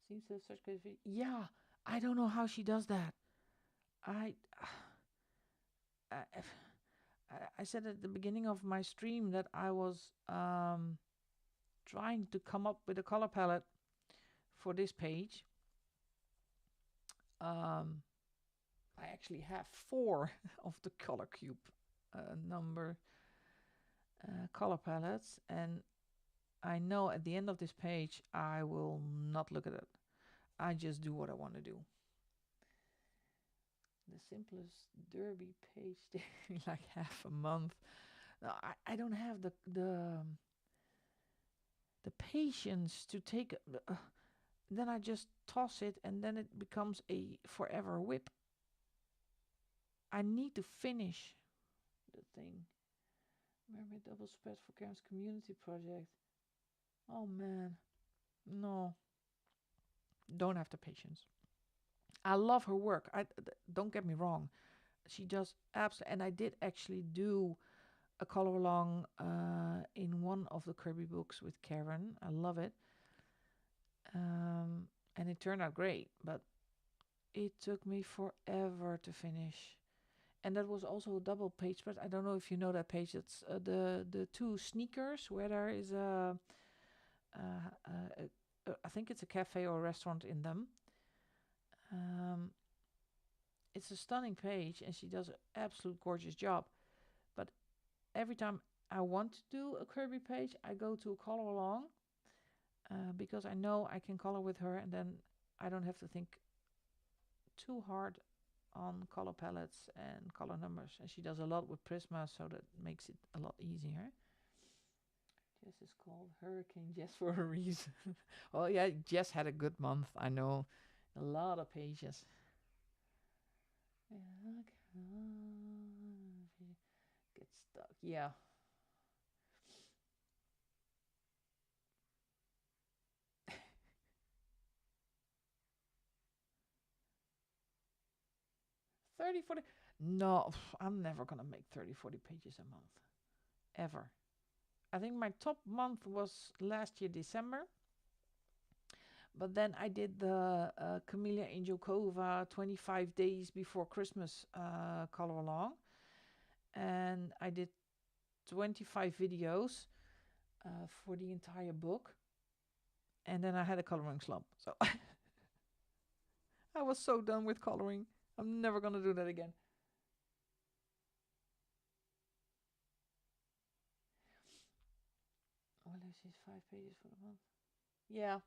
Seems to have such great video. Yeah, I don't know how she does that. I said at the beginning of my stream that I was trying to come up with a color palette for this page. I actually have 4 of the Color Cube number color palettes, and I know at the end of this page I will not look at it. I just do what I want to do. The simplest derby page taking like half a month. No, I don't have the patience to take then I just toss it and then it becomes a forever whip. I need to finish the thing. Mermaid double spread for Karen's community project. Oh man. No. Don't have the patience. I love her work. Don't get me wrong. She does absolutely, and I did actually do a color along in one of the Kirby books with Karen. I love it. And it turned out great, but it took me forever to finish. And that was also a double page spread. I don't know if you know that page. It's the 2 sneakers where there is I think it's a cafe or a restaurant in them. It's a stunning page and she does an absolute gorgeous job. But every time I want to do a Kirby page, I go to a color along because I know I can color with her, and then I don't have to think too hard on color palettes and color numbers. And she does a lot with Prisma, so that makes it a lot easier. Jess is called Hurricane Jess for a reason. Oh yeah, Jess had a good month. I know, a lot of pages. Get stuck. Yeah. $30, $40. No, I'm never gonna make 30, 40 pages a month. Ever. I think my top month was last year, December. But then I did the Camellia Angel Cova 25 days before Christmas color along. And I did 25 videos for the entire book. And then I had a coloring slump. So I was so done with coloring. I'm never going to do that again. Well, this is 5 pages for the month. Yeah.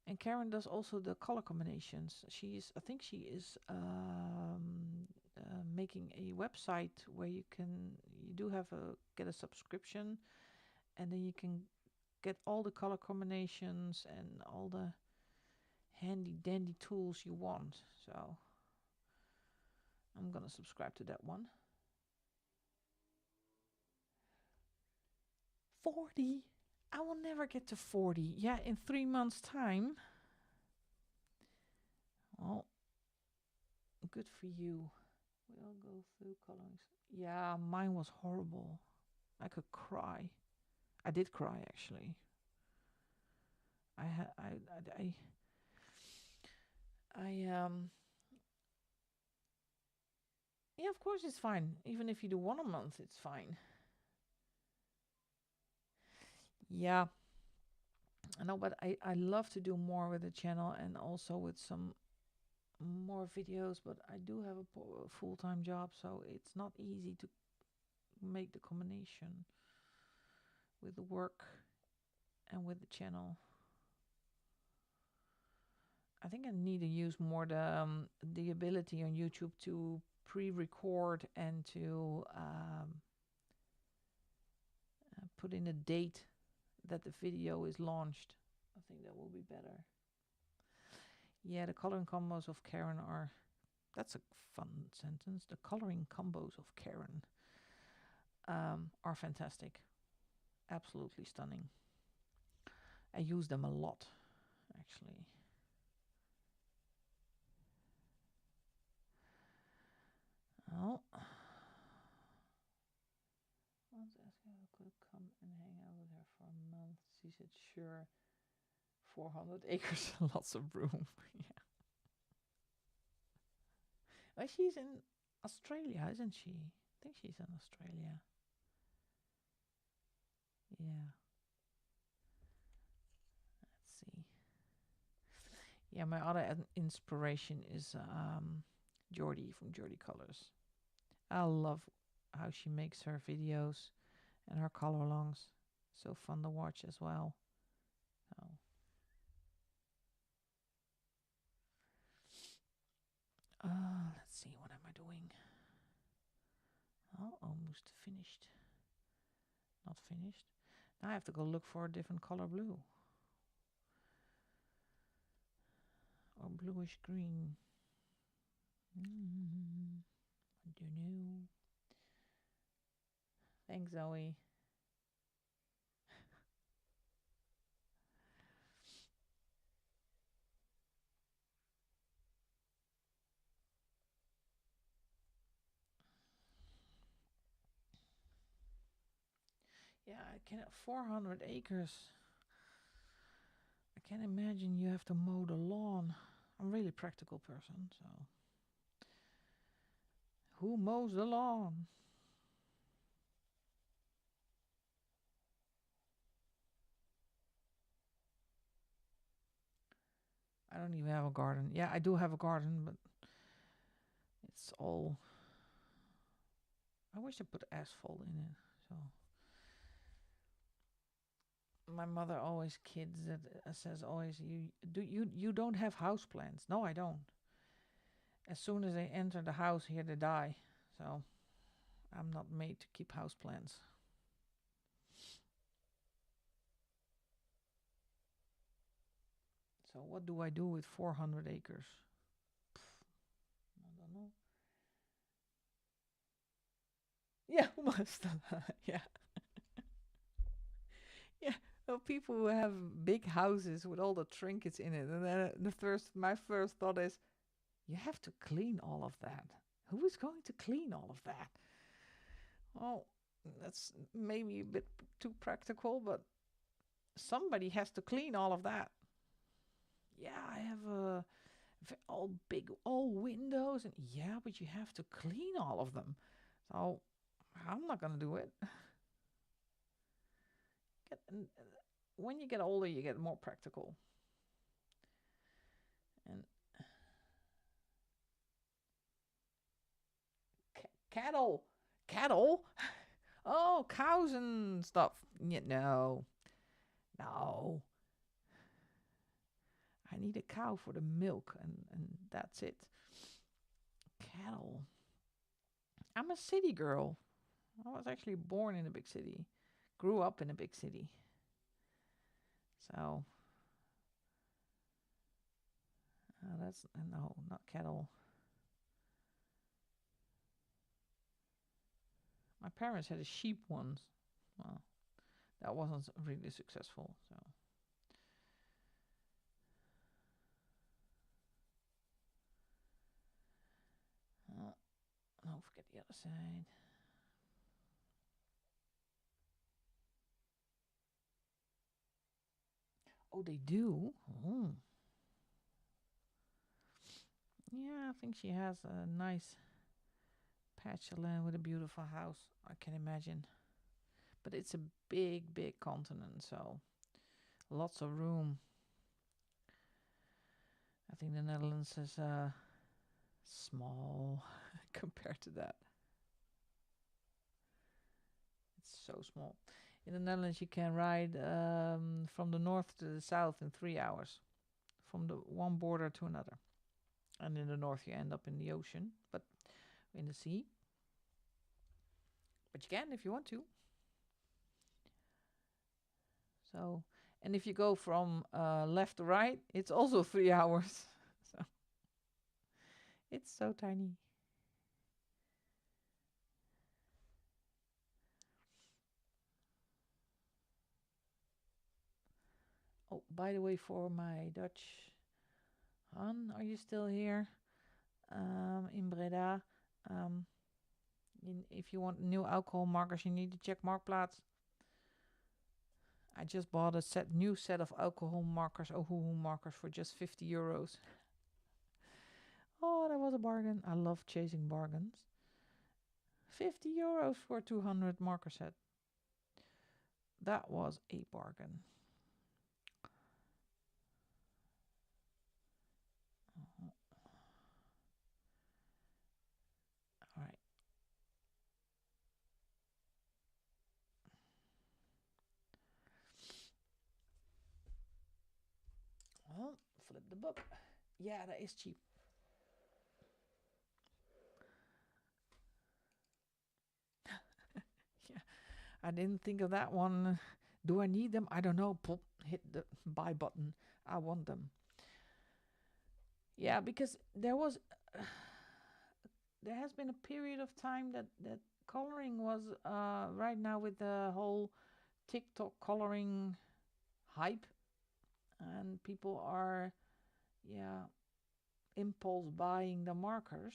And Karen does also the color combinations. I think she is making a website where you do have get a subscription, and then you can get all the color combinations and all the handy dandy tools you want. So I'm gonna subscribe to that one. 40. I will never get to 40. Yeah, in 3 months time. Well, good for you. We'll go through colorings. Yeah, mine was horrible. I could cry. I did cry actually. Yeah, of course it's fine. Even if you do one a month, it's fine. Yeah, I know, but I love to do more with the channel and also with some more videos, but I do have a full-time job, so it's not easy to make the combination with the work and with the channel. I think I need to use more the ability on YouTube to pre-record and to put in a date that the video is launched. I think that will be better. Yeah, the coloring combos of Karen are... That's a fun sentence. The coloring combos of Karen are fantastic. Absolutely stunning. I use them a lot, actually. Oh. I was asking if I could come and hang out with her for a month. She said, sure. 400 acres, lots of room. Yeah. Well, she's in Australia, isn't she? I think she's in Australia. Yeah. Let's see. Yeah, my other inspiration is Jordy from Jordy Colors. I love how she makes her videos and her color alongs. So fun to watch as well. Oh. Let's see, what am I doing? Oh, almost finished. Not finished. Now I have to go look for a different color blue. Or bluish green. I don't know. Thanks, Zoe. Yeah, I can 400 acres. I can't imagine you have to mow the lawn. I'm a really practical person, so. Who mows the lawn? I don't even have a garden. Yeah, I do have a garden, but it's all... I wish I put asphalt in it, so... My mother always kids that says always you don't have house plants. No, I don't. As soon as they enter the house, here they die. So I'm not made to keep house plants. So what do I do with 400 acres? I don't know. Yeah, must. Yeah, yeah. Well, people who have big houses with all the trinkets in it, and then my first thought is, you have to clean all of that. Who is going to clean all of that? Well, that's maybe a bit too practical, but somebody has to clean all of that. Yeah, I have all big, all windows, and yeah, but you have to clean all of them. So I'm not gonna do it. When you get older, you get more practical. And cattle, cattle. Oh, cows and stuff. Yeah, no, no. I need a cow for the milk, and that's it. Cattle. I'm a city girl. I was actually born in a big city, grew up in a big city. So that's no, not cattle. My parents had a sheep once. Well, that wasn't really successful. So don't forget the other side. Oh, they do. Oh, yeah. I think she has a nice patch of land with a beautiful house. I can imagine. But it's a big, big continent, so lots of room. I think the Netherlands is small compared to that. It's so small. In the Netherlands, you can ride from the north to the south in 3 hours, from the one border to another. And in the north, you end up in the ocean, but in the sea. But you can if you want to. So, and if you go from left to right, it's also 3 hours. So it's so tiny. Oh, by the way, for my Dutch Han, are you still here? In Breda. If you want new alcohol markers, you need to check Marktplaats. I just bought a new set of alcohol markers, OHUHU markers, for just 50 euros. Oh, that was a bargain. I love chasing bargains. 50 euros for a 200 marker set. That was a bargain. All right. Well, flip the book. Yeah, that is cheap. Yeah, I didn't think of that one. Do I need them? I don't know. Pop, hit the buy button. I want them. Yeah, because there has been a period of time that coloring was right now with the whole TikTok coloring hype, and people are, yeah, impulse buying the markers,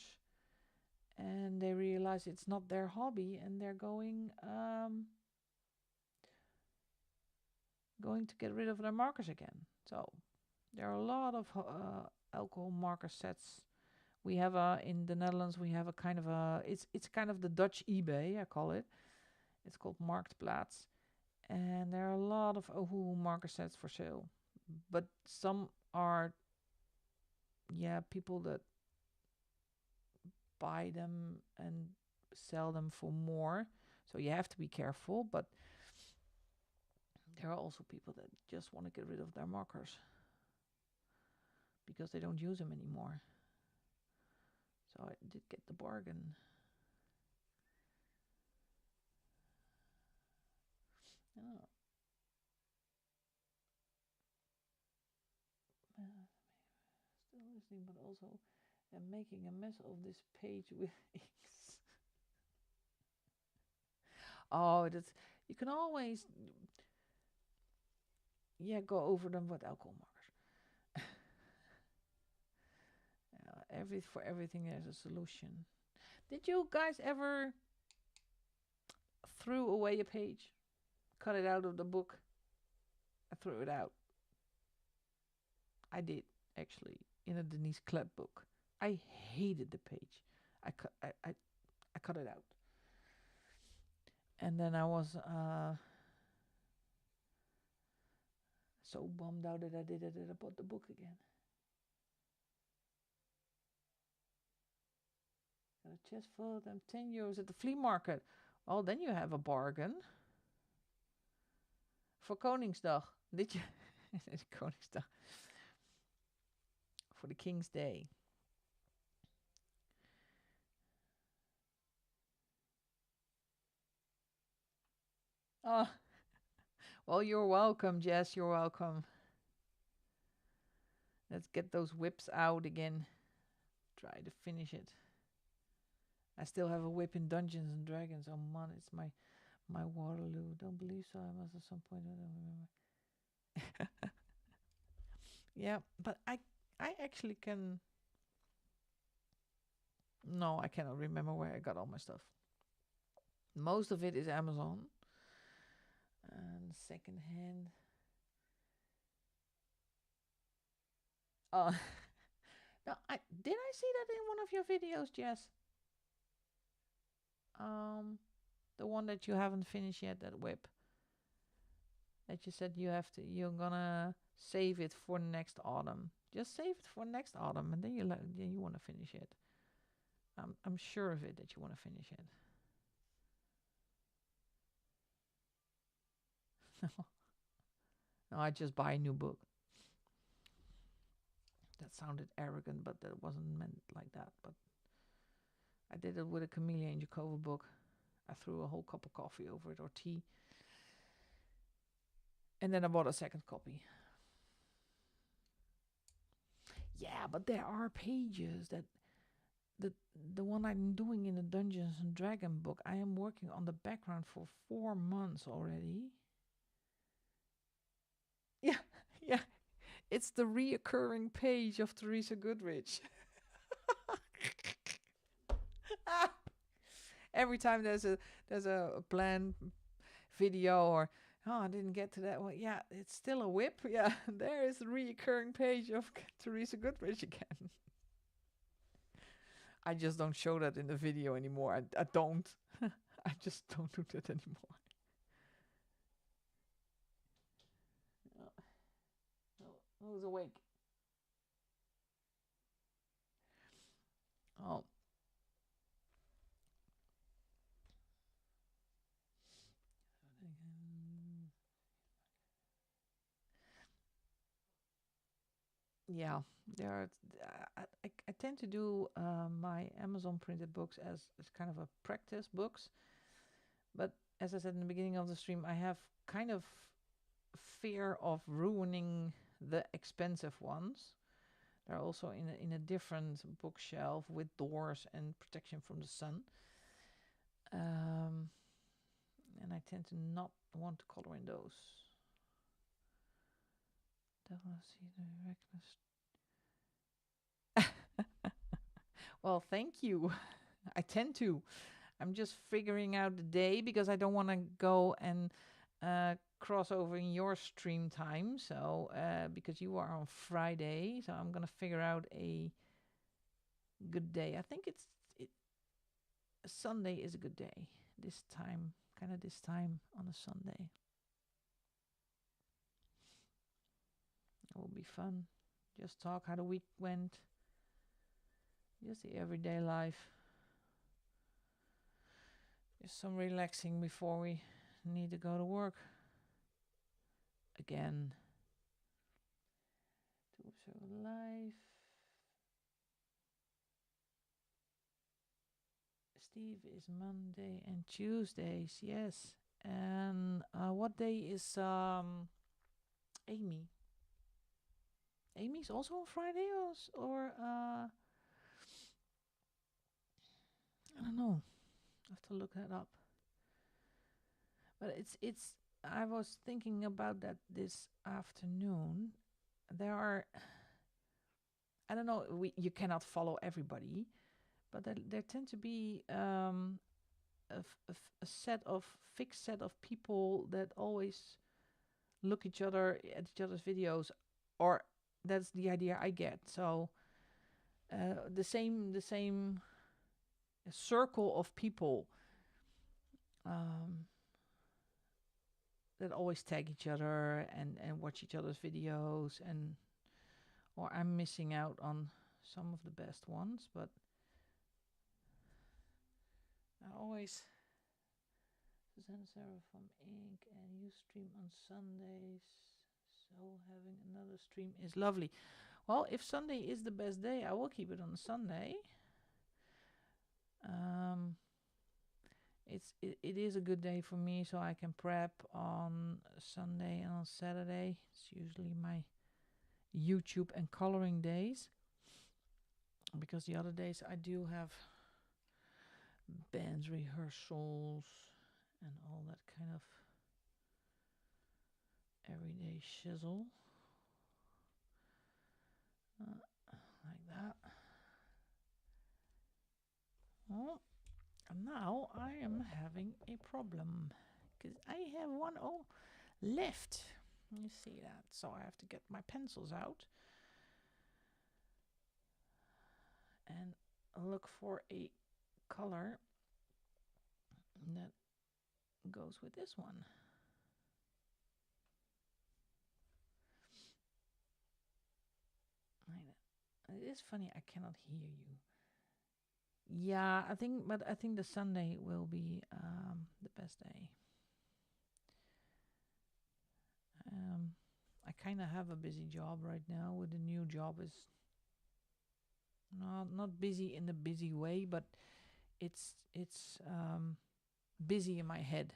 and they realize it's not their hobby, and they're going to get rid of their markers again. So there are a lot of alcohol marker sets. We have in the Netherlands we have a kind of it's kind of the Dutch eBay, I call it. It's called Marktplaats, and there are a lot of OHUHU marker sets for sale. But some are, yeah, people that buy them and sell them for more. So you have to be careful, but There are also people that just want to get rid of their markers because they don't use them anymore. So I did get the bargain. Oh. Still listening, but also am making a mess of this page with inks. Oh, that's, you can always, yeah, go over them with alcohol markers. For everything there's a solution. Did you guys ever threw away a page, cut it out of the book? I threw it out. I did, actually, in a Denise Klep book. I hated the page. I cut it out. And then I was so bummed out that I did it that I bought the book again. Got a chest full of them, €10 at the flea market. Well, then you have a bargain. For Koningsdag. Did you? Koningsdag. For the King's Day. Oh, well, you're welcome, Jess. You're welcome. Let's get those whips out again. Try to finish it. I still have a whip in Dungeons and Dragons. Oh man, it's my Waterloo. Don't believe so. I must at some point. I don't remember. Yeah, but I actually can. No, I cannot remember where I got all my stuff. Most of it is Amazon and secondhand. Oh, now did I see that in one of your videos, Jess? The one that you haven't finished yet, that whip. That you said you're gonna save it for next autumn. Just save it for next autumn, and then you want to finish it. I'm sure of it that you want to finish it. No, I just buy a new book. That sounded arrogant, but that wasn't meant like that. But I did it with a Camellia and Jakova book. I threw a whole cup of coffee over it, or tea. And then I bought a second copy. Yeah, but there are pages that the one I'm doing in the Dungeons and Dragon book, I am working on the background for 4 months already. Yeah, yeah. It's the reoccurring page of Teresa Goodrich. Every time there's a planned video, or I didn't get to that one. Yeah, it's still a whip. Yeah, there is the reoccurring page of Teresa Goodrich again. I just don't show that in the video anymore. I don't. I just don't do that anymore. Who's awake? Oh. Yeah, there are. I tend to do my Amazon printed books as kind of a practice books, but as I said in the beginning of the stream, I have kind of fear of ruining the expensive ones. They're also in a different bookshelf with doors and protection from the sun. And I tend to not want to color in those. Well, thank you. I tend to. I'm just figuring out the day because I don't want to go and cross over in your stream time. So because you are on Friday, so I'm gonna figure out a good day. I think Sunday is a good day. This time on a Sunday. It will be fun. Just talk how the week went. Just the everyday life. Just some relaxing before we need to go to work. again to observe life. Steve is Monday and Tuesdays, yes. And what day is Amy? Amy's also on Friday, or I don't know. I have to look that up. But it's. I was thinking about that this afternoon. There are. I don't know. You cannot follow everybody, but there tend to be a set of fixed set of people that always look at each other's videos, or that's the idea I get. So the same circle of people that always tag each other and watch each other's videos, and or I'm missing out on some of the best ones, but I always Susanna Sarah from Ink, and you stream on Sundays, so having another stream is lovely. Well, if Sunday is the best day, I will keep it on Sunday. It is a good day for me, so I can prep on Sunday and on Saturday. It's usually my YouTube and coloring days, because the other days I do have band rehearsals and all that kind of everyday shizzle. Like that. Oh, and now I am having a problem, because I have one O left. You see that? So I have to get my pencils out and look for a color that goes with this one. It is funny, I cannot hear you. Yeah, I think the Sunday will be the best day. I kind of have a busy job right now. With the new job is not busy in the busy way, but it's busy in my head.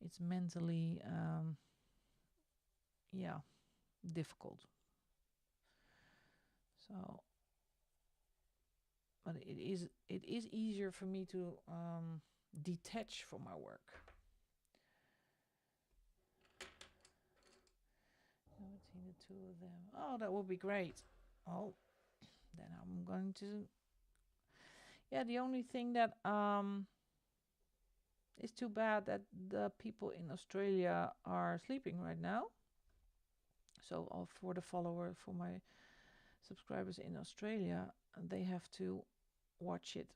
It's mentally difficult. So, but it is easier for me to detach from my work. I haven't seen the two of them. Oh, that would be great. Oh, then I'm going to. Yeah, the only thing that is too bad that the people in Australia are sleeping right now. So for my subscribers in Australia, they have to watch it,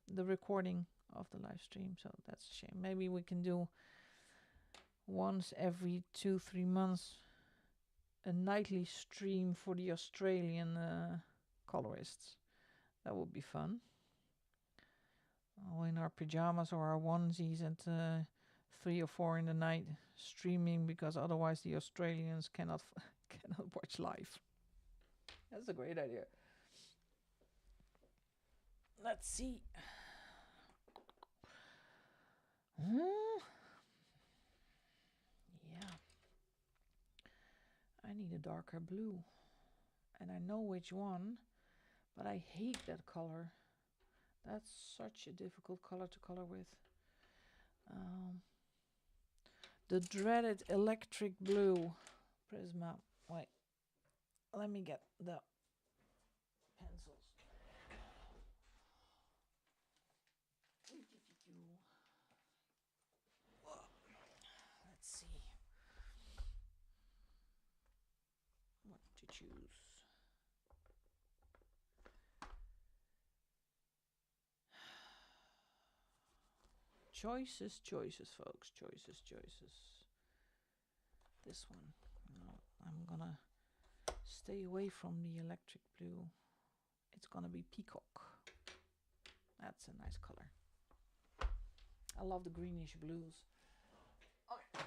the recording of the live stream. So that's a shame. Maybe we can do once every 2-3 months a nightly stream for the Australian colorists. That would be fun. All in our pajamas or our onesies at 3 or 4 in the night, streaming, because otherwise the Australians cannot watch live. That's a great idea. Let's see. Yeah. I need a darker blue. And I know which one, but I hate that color. That's such a difficult color to color with. The dreaded electric blue Prisma. Wait, let me get the pencils. Let's see what to choose. Choices, folks. Choices. This one. No, I'm gonna stay away from the electric blue. It's gonna be peacock. That's a nice color. I love the greenish blues. Okay.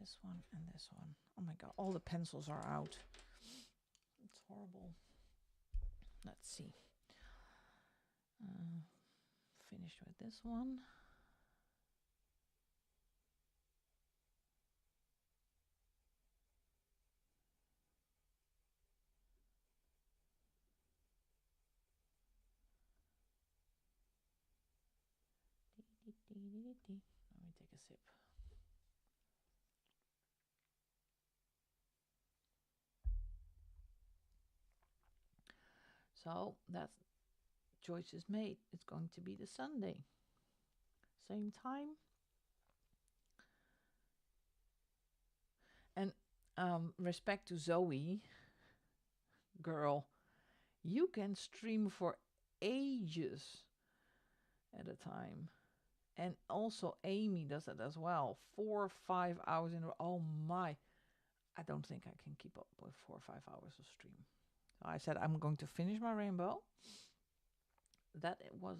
this one and this one. Oh my god, all the pencils are out. It's horrible. Let's see. Finished with this one. Let me take a sip. So that choice is made. It's going to be the Sunday. Same time. And respect to Zoe, girl, you can stream for ages at a time. And also Amy does it as well. 4 or 5 hours in a row. Oh my. I don't think I can keep up with 4 or 5 hours of stream. So I said I'm going to finish my rainbow. That it was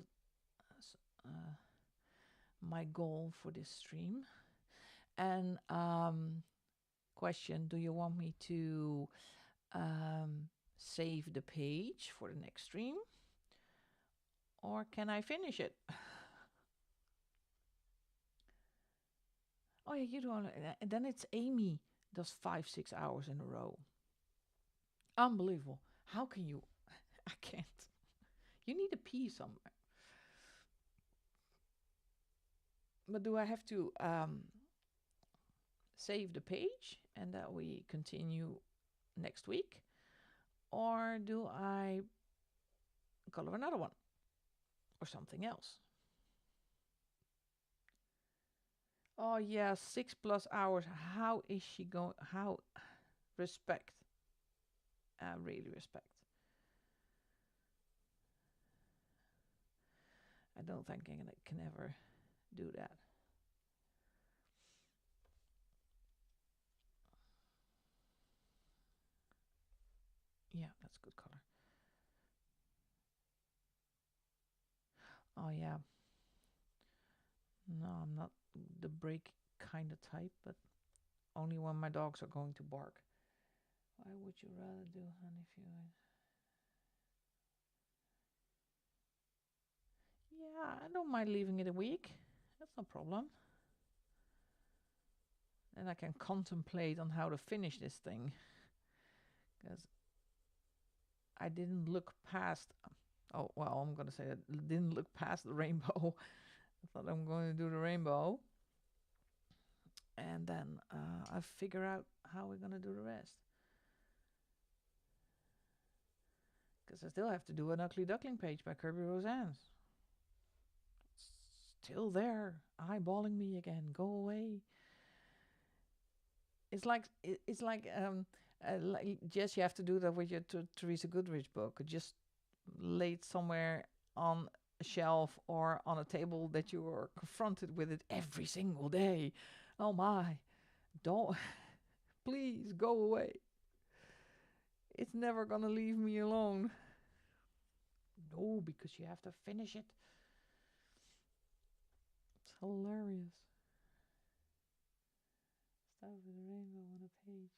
my goal for this stream. And question, do you want me to save the page for the next stream? Or can I finish it? Oh yeah, you don't. And then it's Amy does 5, 6 hours in a row. Unbelievable. How can you? I can't. You need a pee somewhere. But do I have to save the page and that we continue next week? Or do I color another one? Or something else? Oh yeah, 6+ hours. How is she going? How? Respect. Really respect. I don't think I can ever do that. Yeah, that's good color. Oh yeah. No, I'm not the break kind of type, but only when my dogs are going to bark. Why would you rather do honey if you... Yeah, I don't mind leaving it a week. That's no problem. And I can contemplate on how to finish this thing. Because I didn't look past... Oh, well, I'm going to say I didn't look past the rainbow. I thought I'm going to do the rainbow. And then I figure out how we're going to do the rest. Because I still have to do an Ugly Duckling page by Kirby Roseanne. Still there, eyeballing me again. Go away. It's like Jess, you have to do that with your Teresa Goodrich book. Just lay it somewhere on a shelf or on a table that you are confronted with it every single day. Oh my, don't, please go away. It's never gonna leave me alone. No, because you have to finish it. It's hilarious. Start with a rainbow on a page.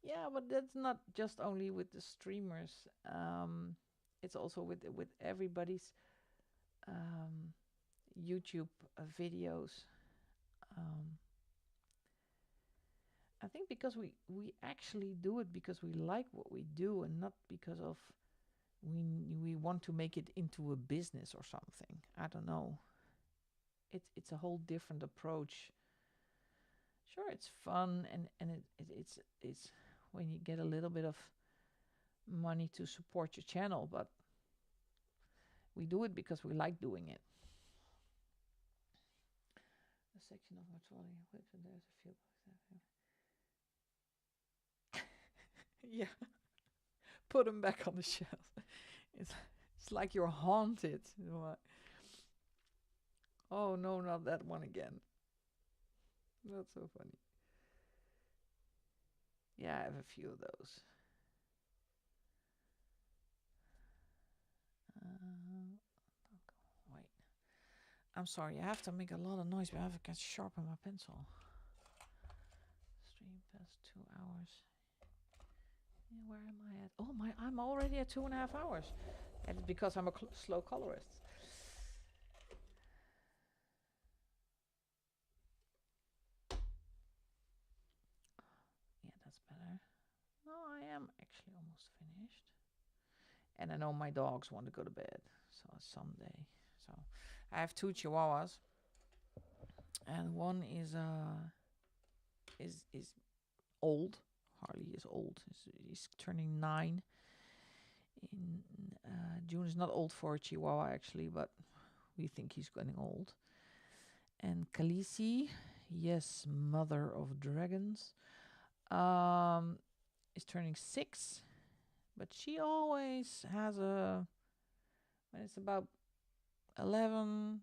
Yeah, but that's not just only with the streamers. It's also with everybody's YouTube videos. I think because we actually do it because we like what we do and not because of we want to make it into a business or something. I don't know. It's a whole different approach. Sure, it's fun and it's when you get a little bit of money to support your channel, but we do it because we like doing it. A section of my trolley whips and there's a few books. Yeah, put them back on the shelf. It's like you're haunted. Oh no, not that one again. That's so funny. Yeah, I have a few of those. Wait. I'm sorry, I have to make a lot of noise, but I have to sharpen my pencil. Stream past 2 hours. Yeah, where am I at? Oh my, I'm already at 2.5 hours. And it's because I'm a slow colorist. Yeah, that's better. No, I am actually almost finished. And I know my dogs want to go to bed, so someday. So I have 2 Chihuahuas, and one is old. Harley is old. He's turning 9 in June. Is not old for a Chihuahua actually, but we think he's getting old. And Khaleesi, yes, mother of dragons, is turning 6, but she always has when it's about 11,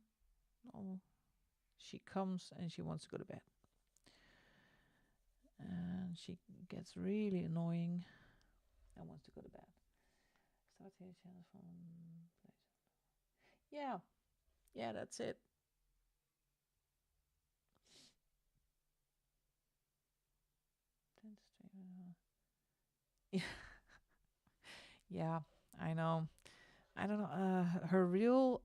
she comes and she wants to go to bed. And she gets really annoying and wants to go to bed. Start here channel from place. Yeah, that's it. Yeah, yeah, I know. I don't know. Her real,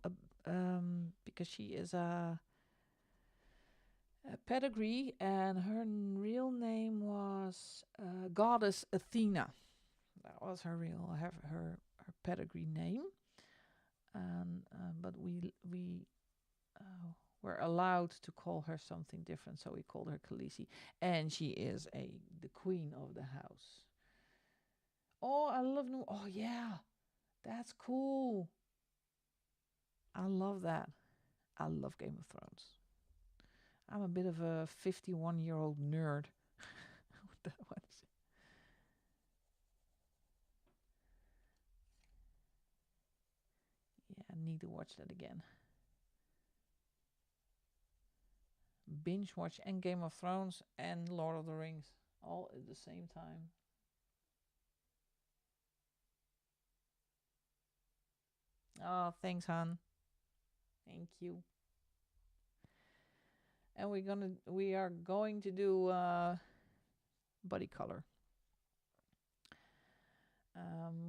because she is a pedigree, and her real name was Goddess Athena. That was her real, her pedigree name. And but we were allowed to call her something different, so we called her Khaleesi, and she is the queen of the house. Oh, I love new. Oh yeah, that's cool. I love that. I love Game of Thrones. I'm a bit of a 51-year-old nerd. That one. Yeah, I need to watch that again. Binge watch and Game of Thrones and Lord of the Rings all at the same time. Oh, thanks, hon. Thank you. And we are going to do body color.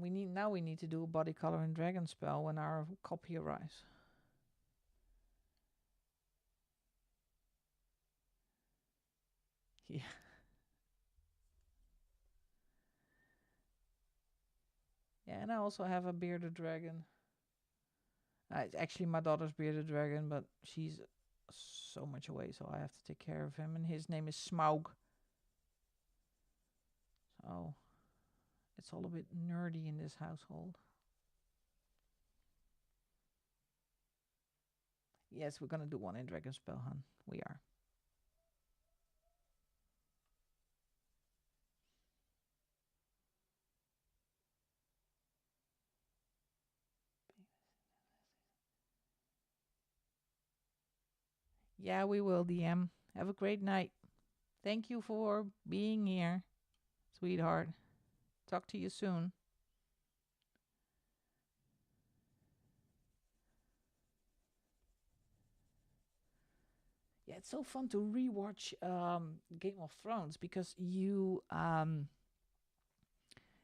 We need to do a body color in Dragonspell when our copy arrives. Yeah. Yeah, and I also have a bearded dragon. It's actually my daughter's bearded dragon, but she's so much away, so I have to take care of him. And his name is Smaug. So it's all a bit nerdy in this household. Yes, we're gonna do one in Dragonspell, hun. We are. Yeah, we will, DM. Have a great night. Thank you for being here, sweetheart. Talk to you soon. Yeah, it's so fun to rewatch Game of Thrones because you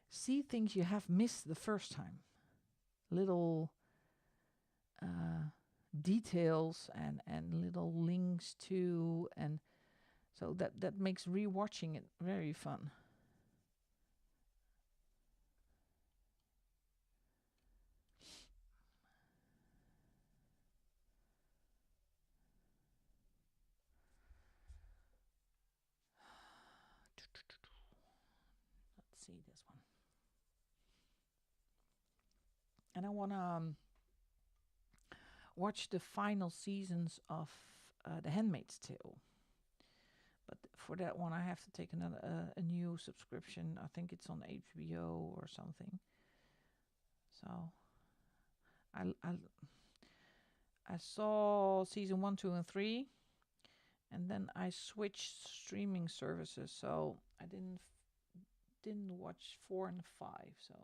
see things you have missed the first time. Little details and little links to, and so that makes rewatching it very fun. Let's see this one. And I want to watch the final seasons of The Handmaid's Tale. But for that one, I have to take another a new subscription. I think it's on HBO or something. So I saw season 1, 2, and 3, and then I switched streaming services, so I didn't watch 4 and 5. So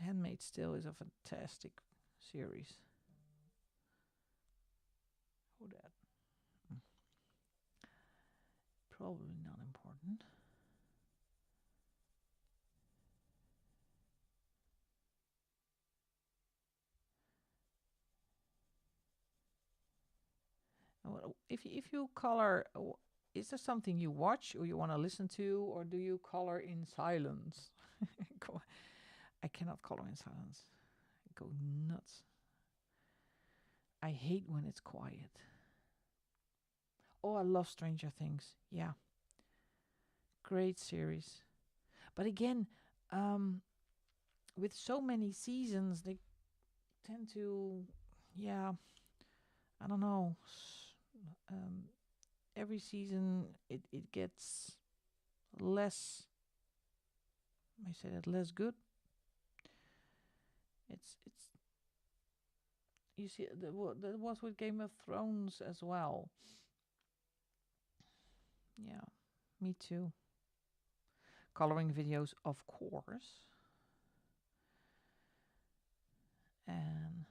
Handmaid's Tale is a fantastic series. Who that? Probably not important. If you color, is there something you watch or you want to listen to, or do you color in silence? I cannot color in silence. I go nuts. I hate when it's quiet. Oh, I love Stranger Things. Yeah. Great series. But again, with so many seasons, they tend to, yeah, I don't know. Every season it gets less, I say that, less good. It's you see that was with Game of Thrones as well. Yeah, me too. Coloring videos, of course. And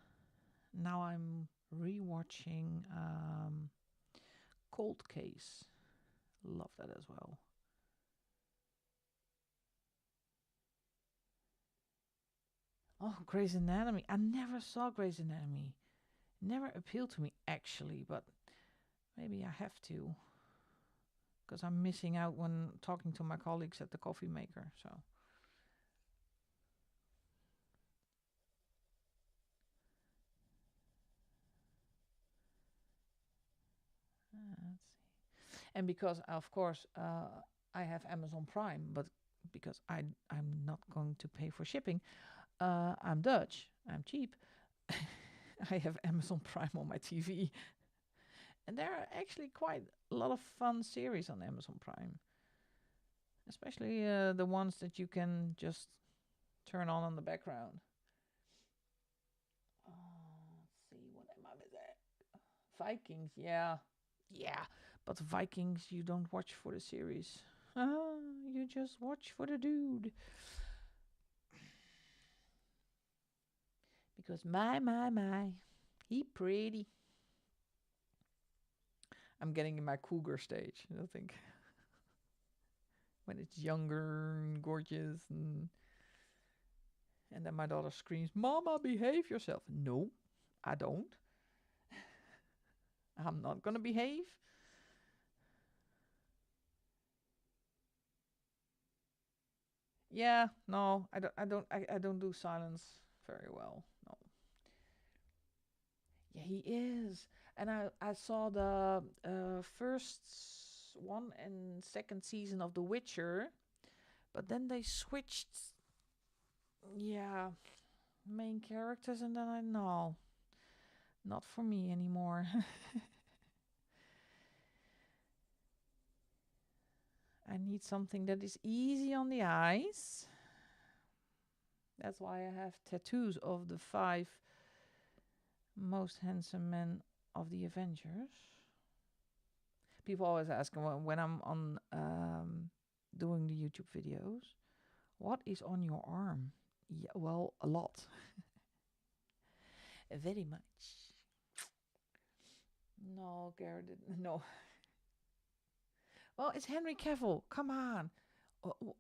now I'm rewatching Cold Case. Love that as well. Oh, Grey's Anatomy. I never saw Grey's Anatomy. Never appealed to me actually, but maybe I have to. Because I'm missing out when talking to my colleagues at the coffee maker. So let's see. And because of course I have Amazon Prime, but because I'm not going to pay for shipping, I'm Dutch. I'm cheap. I have Amazon Prime on my TV, and there are actually quite a lot of fun series on Amazon Prime, especially the ones that you can just turn on the background. Let's see, what am I missing? Vikings, yeah, yeah. But Vikings, you don't watch for the series. You just watch for the dude. Because my, he pretty. I'm getting in my cougar stage, I think. When it's younger and gorgeous, and then my daughter screams, "Mama, behave yourself." No, I don't. I'm not gonna behave. Yeah, no, I don't do silence very well. No. Yeah, he is. And I saw the first one and second season of The Witcher, but then they switched, yeah, main characters, and then I know, not for me anymore. I need something that is easy on the eyes. That's why I have tattoos of the 5 most handsome men of the Avengers. People always ask when I'm on doing the YouTube videos, what is on your arm? Yeah, well, a lot. Very much. No, Garrett didn't. No. Well, it's Henry Cavill. Come on.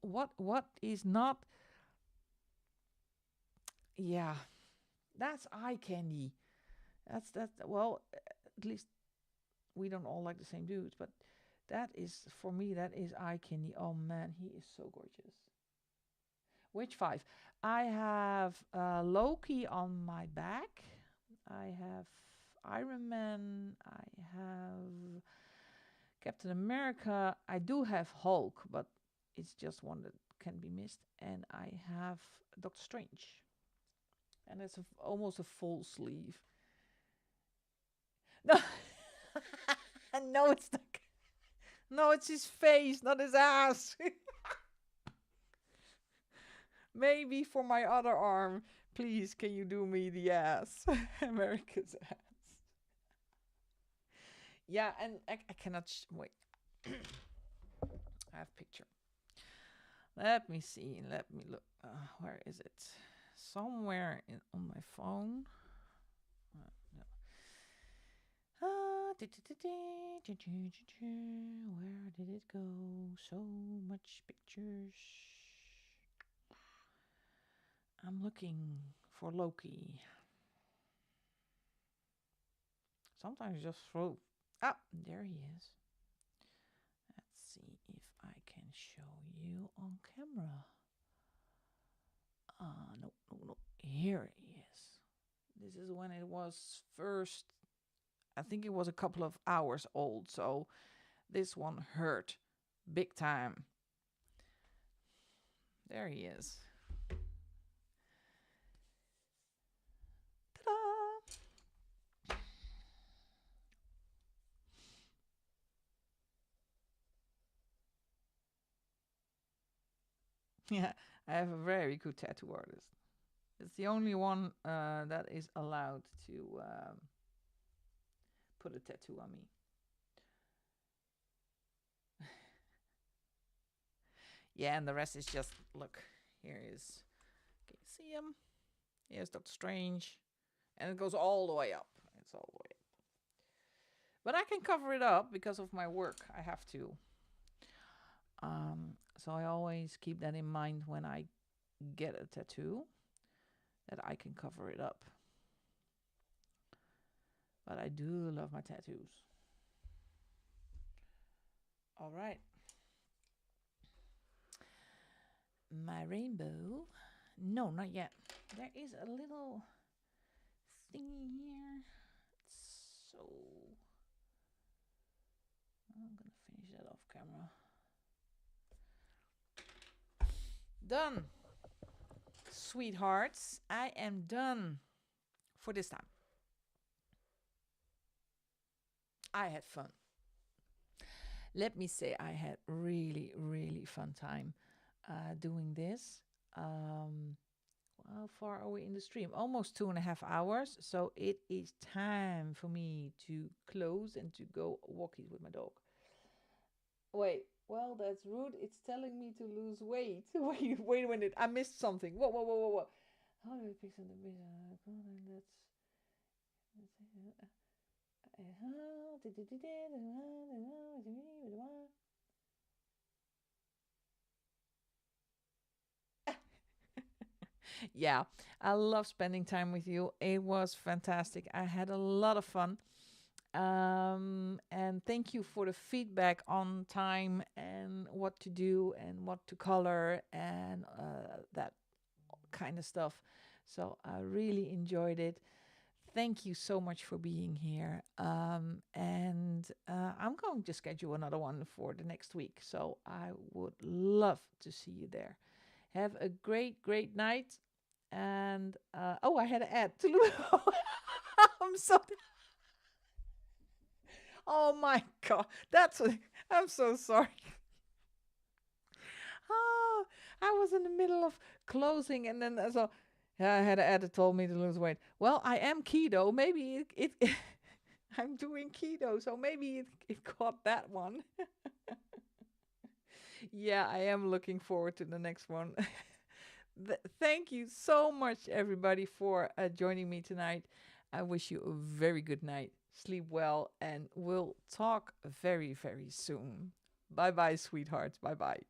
What is not? Yeah, that's eye candy. That's well, at least we don't all like the same dudes, but that is, for me, that is eye candy. Oh man, he is so gorgeous. Which 5? I have Loki on my back. I have Iron Man. I have Captain America. I do have Hulk, but it's just one that can be missed. And I have Doctor Strange. And it's almost a full sleeve. No, no, it's not. No, it's his face, not his ass. Maybe for my other arm, please, can you do me the ass? America's ass. Yeah, and I cannot wait. I have picture. Let me see. Let me look. Where is it? somewhere on my phone. No. Where did it go? So much pictures. I'm looking for Loki. Sometimes just throw. Ah, there he is. Let's see if I can show you on camera. No. Here he is. This is when it was first. I think it was a couple of hours old, so this one hurt big time. There he is. Ta-da! Yeah, I have a very good tattoo artist. It's the only one that is allowed to put a tattoo on me. Yeah, and the rest is just, look, here is, can you see him? Here's Dr. Strange. And it goes all the way up. It's all the way up. But I can cover it up because of my work. I have to. So I always keep that in mind when I get a tattoo, that I can cover it up. But I do love my tattoos. All right. My rainbow. No, not yet. There is a little thingy here. So I'm gonna finish that off camera. Done. Sweethearts, I am done for this time. I had fun. Let me say I had really, really fun time doing this. How far are we in the stream? Almost 2.5 hours. So it is time for me to close and to go walkies with my dog. Wait, well, that's rude. It's telling me to lose weight. Wait a minute. I missed something. Whoa. How do I fix the business? Yeah, I love spending time with you. It was fantastic. I had a lot of fun. And thank you for the feedback on time and what to do and what to color and that kind of stuff. So I really enjoyed it. Thank you so much for being here. And I'm going to schedule another one for the next week. So I would love to see you there. Have a great, great night. And I had to add to I'm so. Oh my God, I'm so sorry. Oh, I was in the middle of closing, and then so yeah, I had an ad that told me to lose weight. Well, I am keto. Maybe it I'm doing keto, so maybe it caught that one. Yeah, I am looking forward to the next one. Thank you so much, everybody, for joining me tonight. I wish you a very good night. Sleep well, and we'll talk very, very soon. Bye-bye, sweethearts. Bye-bye.